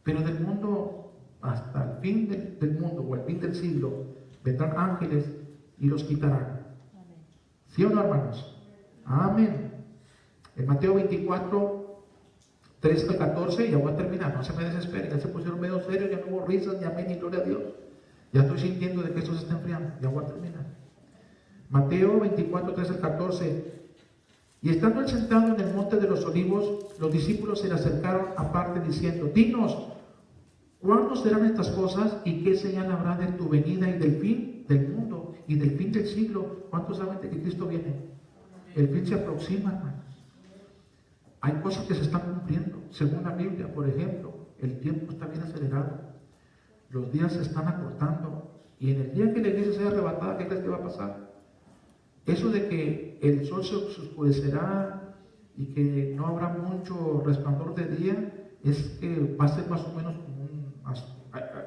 Pero del mundo, hasta el fin del mundo o el fin del siglo, vendrán ángeles y los quitarán. ¿Sí o no, hermanos? Amén. En Mateo 24, 13 al 14, ya voy a terminar, no se me desesperen, ya se pusieron medio serios, ya no hubo risas, ni amén, ni gloria a Dios. Ya estoy sintiendo de que esto se está enfriando, ya voy a terminar. Mateo 24, 13 al 14. Y estando él sentado en el monte de los olivos, los discípulos se le acercaron aparte diciendo: dinos, ¿cuándo serán estas cosas y qué señal habrá de tu venida y del fin del mundo y del fin del siglo? ¿Cuántos saben de que Cristo viene? El fin se aproxima, hermanos. Hay cosas que se están cumpliendo. Según la Biblia, por ejemplo, el tiempo está bien acelerado. Los días se están acortando. Y en el día que la iglesia sea arrebatada, ¿qué crees que va a pasar? Eso de que el sol se oscurecerá y que no habrá mucho resplandor de día, es que va a ser más o menos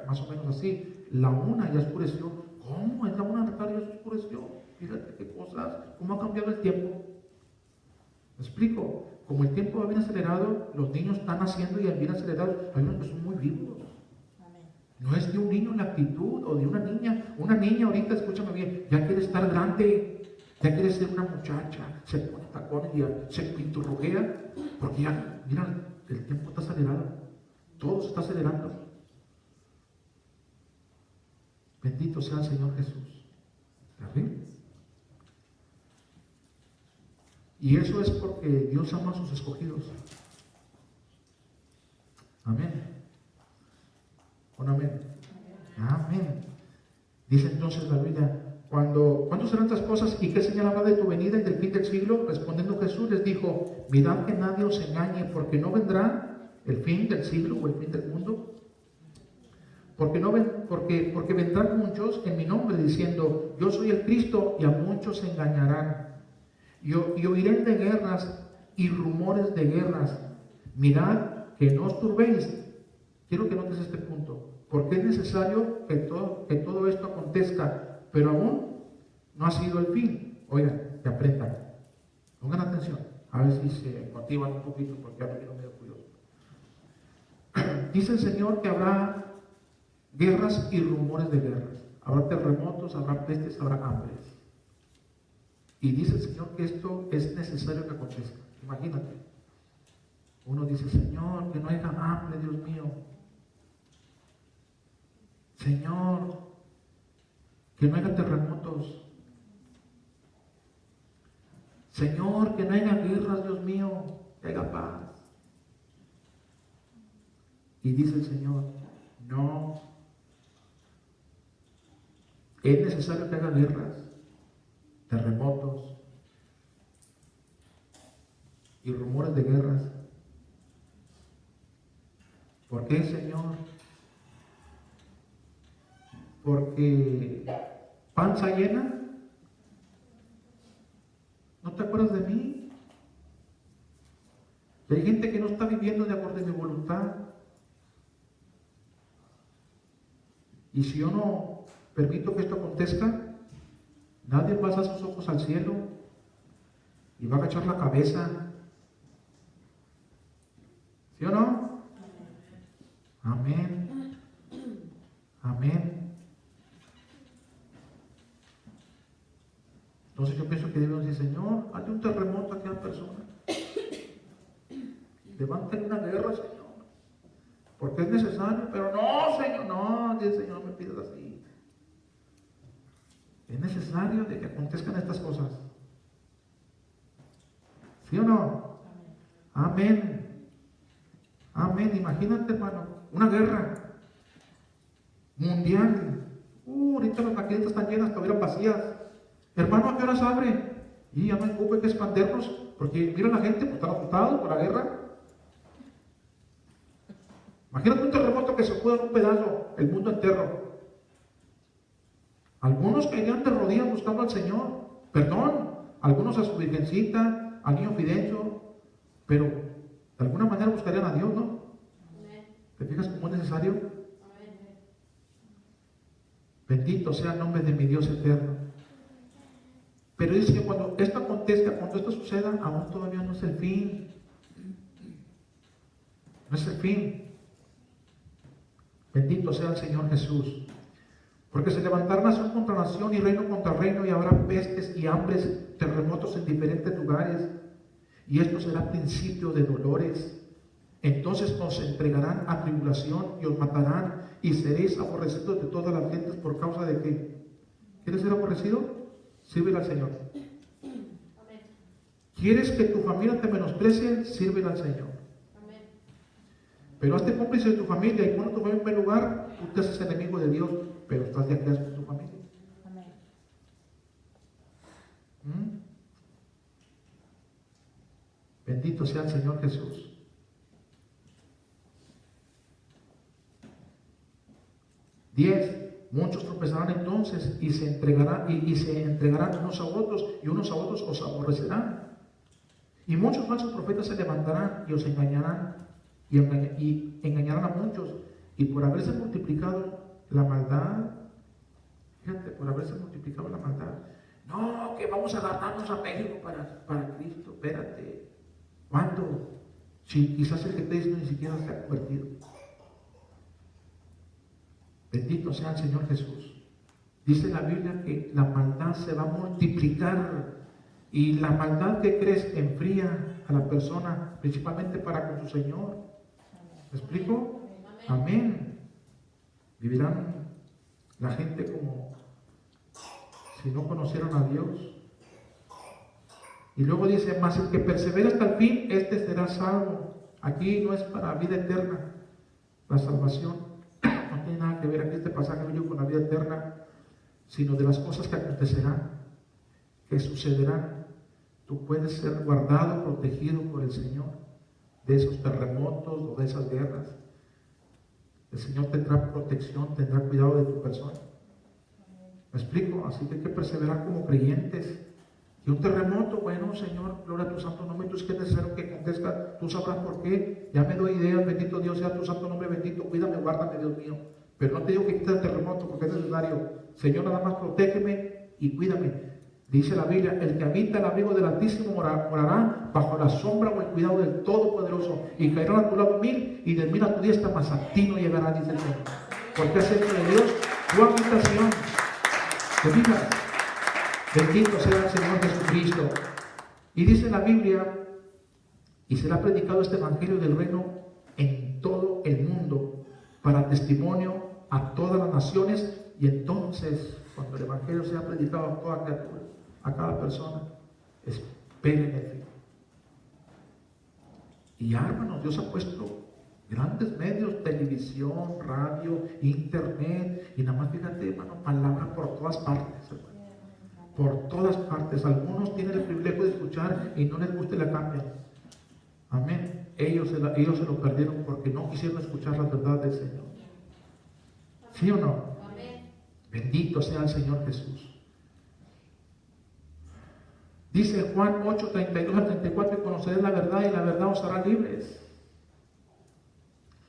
más o menos así. La una ya oscureció. ¿Cómo? ¿Es la una de la tarde ya se oscureció? Fíjate qué cosas, cómo ha cambiado el tiempo. ¿Me explico? Como el tiempo va bien acelerado, los niños están naciendo y al bien acelerado, hay unos que son muy vivos. No es de un niño la actitud o de una niña. Una niña ahorita, escúchame bien, ya quiere estar grande, ya quiere ser una muchacha, se pone tacones y se pinturruguea, porque ya, mira, el tiempo está acelerado, todo se está acelerando. Bendito sea el Señor Jesús. ¿Amén? Y eso es porque Dios ama a sus escogidos. Amén. Amén. Amén. Dice entonces la Biblia: ¿cuándo serán estas cosas y qué señal habrá de tu venida y del fin del siglo? Respondiendo Jesús les dijo: mirad que nadie os engañe, porque no vendrá el fin del siglo o el fin del mundo. Porque vendrán muchos en mi nombre diciendo: yo soy el Cristo, y a muchos se engañarán. Y oiréis de guerras y rumores de guerras. Mirad que no os turbéis. Quiero que notes este punto, porque es necesario que todo esto acontezca, pero aún no ha sido el fin. Oigan, que aprendan, pongan atención, a ver si se motivan un poquito, porque ahora quiero medio curioso. Dice el Señor que habrá guerras y rumores de guerras, habrá terremotos, habrá pestes, habrá hambres. Y dice el Señor que esto es necesario que acontezca. Imagínate, uno dice: Señor, que no haya hambre, Dios mío. Señor, que no haya terremotos. Señor, que no haya guerras, Dios mío, que haya paz. Y dice el Señor: no, es necesario que haya guerras, terremotos y rumores de guerras. ¿Por qué, Señor? Porque panza llena, ¿no te acuerdas de mí? Y hay gente que no está viviendo de acuerdo a mi voluntad. Y si yo no permito que esto acontezca, nadie va a alzar sus ojos al cielo y va a agachar la cabeza. ¿Sí o no? Amén. Amén. Entonces yo pienso que debemos decir, Señor, hazle un terremoto a aquella persona. Levanten una guerra, Señor. Porque es necesario. Pero no, Señor, no, dice Señor, no me pidas así. Es necesario de que acontezcan estas cosas. ¿Sí o no? Amén. Amén. Imagínate, hermano, una guerra mundial. Ahorita las maquinitas están llenas, estuvieran vacías. Hermano, ¿a qué horas abre? Y ya no hay cupo, hay que expandernos. Porque mira la gente, pues están asustados por la guerra. Imagínate un terremoto que se pueda en un pedazo, el mundo entero. Algunos caerían de rodillas buscando al Señor. Perdón, algunos a su virgencita, al niño Fidencio, pero de alguna manera buscarían a Dios, ¿no? ¿Te fijas cómo es necesario? Bendito sea el nombre de mi Dios eterno. Pero dice que cuando esto acontezca, cuando esto suceda, aún todavía no es el fin. No es el fin. Bendito sea el Señor Jesús. Porque se levantará nación contra nación y reino contra reino, y habrá pestes y hambres, terremotos en diferentes lugares. Y esto será principio de dolores. Entonces os entregarán a tribulación y os matarán, y seréis aborrecidos de todas las gentes por causa de qué. ¿Quieres ser aborrecido? Sírvele al Señor. ¿Quieres que tu familia te menosprecie? Sírvele al Señor. Pero hazte cómplice de tu familia, y cuando tu familia en primer lugar, tú te haces enemigo de Dios, pero estás de acuerdo con tu familia. Bendito sea el Señor Jesús. Muchos tropezarán entonces y se entregarán unos a otros, y unos a otros os aborrecerán. Y muchos falsos profetas se levantarán y os engañarán, y engañarán a muchos. Y por haberse multiplicado la maldad, fíjate, por haberse multiplicado la maldad, no, que vamos a ganarnos a México para Cristo. Espérate, ¿cuándo? Si quizás el que te dice ni siquiera se ha convertido. Bendito sea el Señor Jesús. Dice la Biblia que la maldad se va a multiplicar, y la maldad que crees enfría a la persona, principalmente para con su Señor. ¿Me explico? Amén. Vivirán la gente como si no conocieran a Dios. Y luego dice, mas el que persevera hasta el fin, este será salvo. Aquí no es para vida eterna la salvación. No tiene nada que ver aquí este pasaje con la vida eterna, sino de las cosas que acontecerán, que sucederán. Tú puedes ser guardado, protegido por el Señor de esos terremotos o de esas guerras. El Señor tendrá protección, tendrá cuidado de tu persona. ¿Me explico? Así que hay que perseverar como creyentes. Y un terremoto, bueno, Señor, gloria a tu santo nombre. Tú es que es necesario que acontezca, tú sabrás por qué. Ya me doy ideas, bendito Dios sea tu santo nombre, bendito. Cuídame, guárdame, Dios mío. Pero no te digo que quites el terremoto porque es necesario. Señor, nada más protégeme y cuídame. Dice la Biblia, el que habita el abrigo del Altísimo morará bajo la sombra o el cuidado del Todopoderoso, y caerán a tu lado 1000 y de 1000 a tu diestra, mas a ti no llegará, dice el Señor. Porque es hecho de Dios tu habitación. ¿Te fijas? Bendito sea el Señor Jesucristo. Y dice la Biblia, y será predicado este evangelio del reino en todo el mundo para testimonio a todas las naciones, y entonces cuando el evangelio sea predicado a toda criatura, a cada persona, esperen el fin. Y hermanos, Dios ha puesto grandes medios, televisión, radio, internet, y nada más fíjate, hermano, palabra por todas partes, hermano. Por todas partes. Algunos tienen el privilegio de escuchar y no les gusta y la cambian. Amén. Ellos se lo perdieron porque no quisieron escuchar la verdad del Señor. ¿Sí o no? Amén. Bendito sea el Señor Jesús. Dice Juan 8, 32 al 34, y conoceréis conoceréis la verdad y la verdad os hará libres.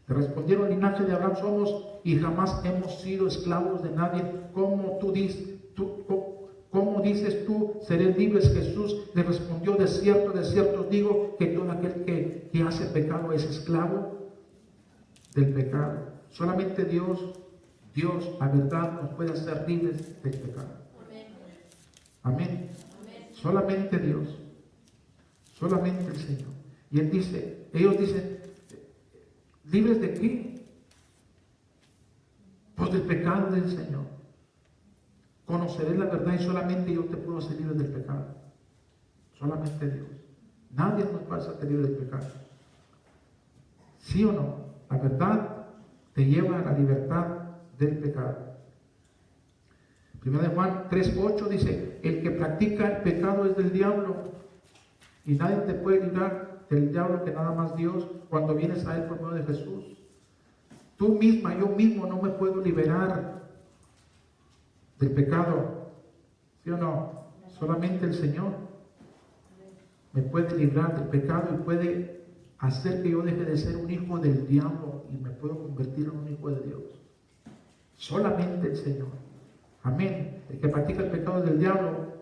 Le respondieron: linaje de Abraham somos y jamás hemos sido esclavos de nadie. ¿Cómo dices tú, seré libres? Jesús le respondió: de cierto os digo que todo aquel que hace pecado es esclavo del pecado. Solamente Dios, la verdad, nos puede hacer libres del pecado. Amén. Solamente Dios, solamente el Señor. Y ellos dicen, ¿libres de qué? Pues del pecado del Señor. Conoceré la verdad y solamente yo te puedo hacer libre del pecado. Solamente Dios. Nadie nos puede hacer libre del pecado. ¿Sí o no? La verdad te lleva a la libertad del pecado. Primera de Juan 3:8 dice: el que practica el pecado es del diablo, y nadie te puede librar del diablo que nada más Dios, cuando vienes a él por medio de Jesús. Tú misma, yo mismo no me puedo liberar del pecado. ¿Sí o no? Solamente el Señor me puede librar del pecado y puede hacer que yo deje de ser un hijo del diablo y me puedo convertir en un hijo de Dios. Solamente el Señor. Amén. El que practica el pecado es del diablo,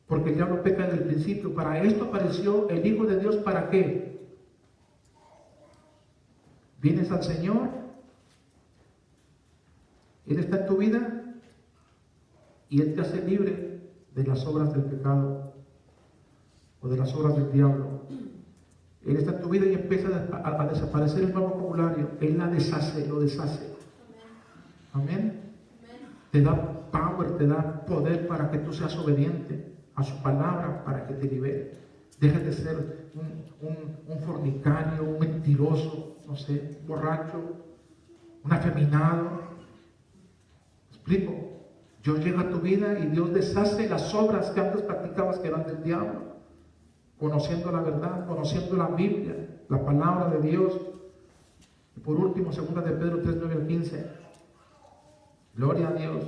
porque el diablo peca desde el principio. Para esto apareció el Hijo de Dios. ¿Para qué? Vienes al Señor, Él está en tu vida y Él te hace libre de las obras del pecado o de las obras del diablo. Él está en tu vida y empieza a desaparecer el mal vocabulario. Él lo deshace. Amén. Te da power, te da poder para que tú seas obediente a su palabra, para que te libere. Deja de ser un fornicario, un mentiroso, no sé, un borracho, un afeminado. ¿Me explico? Dios llega a tu vida y Dios deshace las obras que antes practicabas, que eran del diablo, conociendo la verdad, conociendo la Biblia, la palabra de Dios. Y por último, 2 de Pedro 3:9-15. Gloria a Dios.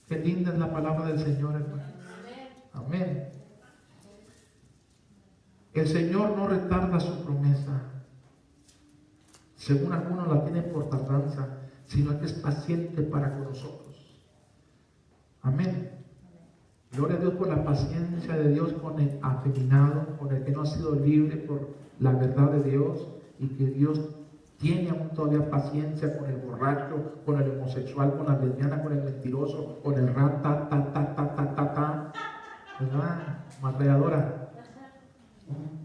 Qué linda es la palabra del Señor, hermano. Amén. El Señor no retarda su promesa, según algunos la tienen por tardanza, sino que es paciente para con nosotros. Amén. Gloria a Dios por la paciencia de Dios con el afeminado, con el que no ha sido libre por la verdad de Dios, y que Dios tiene aún todavía paciencia con el borracho, con el homosexual, con la lesbiana, con el mentiroso, con el rata, ¿verdad? Malveadora.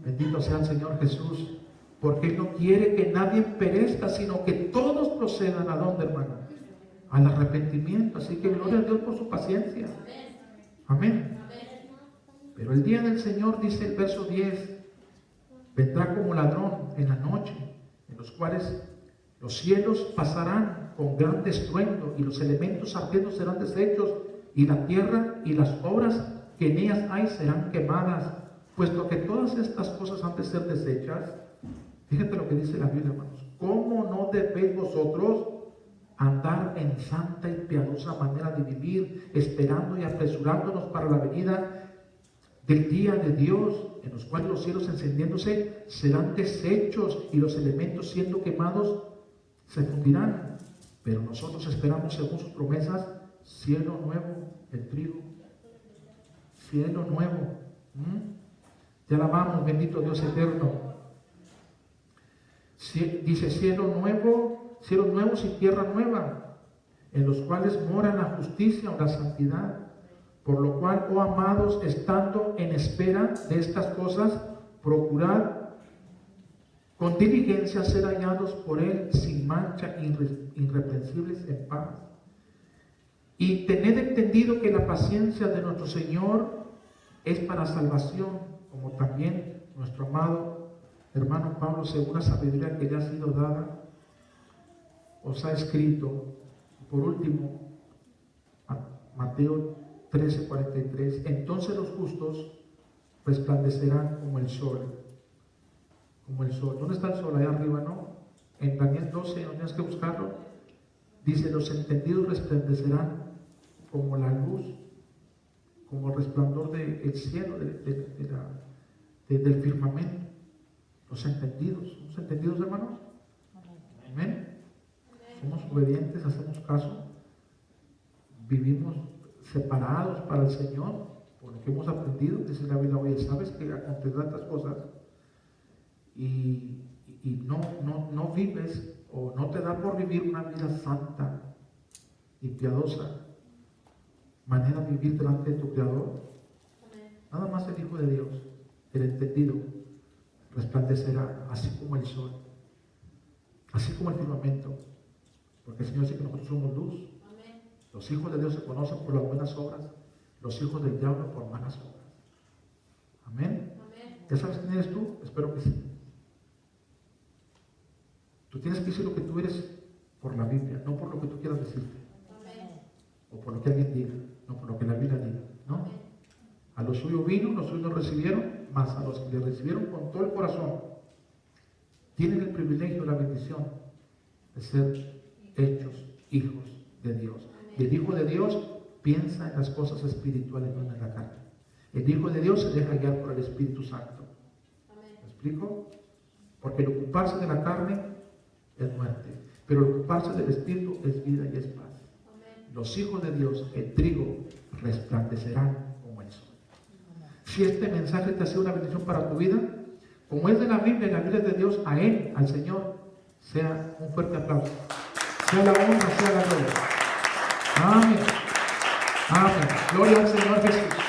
Bendito sea el Señor Jesús, porque Él no quiere que nadie perezca, sino que todos procedan ¿a dónde, hermano? Al arrepentimiento. Así que gloria a Dios por su paciencia. Amén. Pero el día del Señor, dice el verso 10, vendrá como ladrón en la noche, en los cuales los cielos pasarán con gran estruendo y los elementos ardiendo serán deshechos, y la tierra y las obras que en ellas hay serán quemadas. Puesto que todas estas cosas han de ser deshechas, fíjate lo que dice la Biblia, hermanos. ¿Cómo no debéis vosotros andar en santa y piadosa manera de vivir, esperando y apresurándonos para la venida del día de Dios, en los cuales los cielos encendiéndose serán deshechos y los elementos siendo quemados se fundirán? Pero nosotros esperamos, según sus promesas, cielo nuevo, el trigo, cielo nuevo. Te alabamos, bendito Dios eterno. Dice cielos nuevos y tierra nueva, en los cuales mora la justicia o la santidad. Por lo cual, oh amados, estando en espera de estas cosas, procurad con diligencia ser hallados por Él sin mancha, irreprensibles en paz. Y tened entendido que la paciencia de nuestro Señor es para salvación, como también nuestro amado hermano Pablo, según la sabiduría que le ha sido dada, os ha escrito. Por último, Mateo 13:43. Entonces los justos resplandecerán como el sol. Como el sol. ¿Dónde está el sol? Allá arriba, ¿no? En Daniel 12, no tienes que buscarlo. Dice: los entendidos resplandecerán como la luz, como el resplandor del cielo, desde el firmamento. Los entendidos. ¿Somos entendidos, hermanos? Amén. Somos obedientes, hacemos caso. Vivimos separados para el Señor por lo que hemos aprendido. Dice la Biblia, oye, ¿sabes que acontecer tantas cosas? Y no vives o no te da por vivir una vida santa y piadosa, manera de vivir delante de tu Creador. Nada más el Hijo de Dios, el entendido, resplandecerá así como el sol, así como el firmamento, porque el Señor dice que nosotros somos luz. Los hijos de Dios se conocen por las buenas obras, los hijos del diablo por malas obras. Amén. ¿Ya sabes quién eres tú? Espero que sí. Tú tienes que decir lo que tú eres por la Biblia, no por lo que tú quieras decirte. O por lo que alguien diga, no por lo que la Biblia diga, ¿no? A los suyos vino, los suyos no recibieron, mas a los que le recibieron con todo el corazón, tienen el privilegio, la bendición de ser hechos hijos de Dios. Y el Hijo de Dios piensa en las cosas espirituales, no en la carne. El Hijo de Dios se deja guiar por el Espíritu Santo. ¿Me explico? Porque el ocuparse de la carne es muerte, pero el ocuparse del Espíritu es vida y es paz. Los hijos de Dios, el trigo, resplandecerán como el sol. Si este mensaje te ha sido una bendición para tu vida, como es de la Biblia y la Biblia es de Dios, a Él, al Señor, sea un fuerte aplauso. Sea la honra, sea la gloria. Amén. Amén. Gloria al Señor Jesús.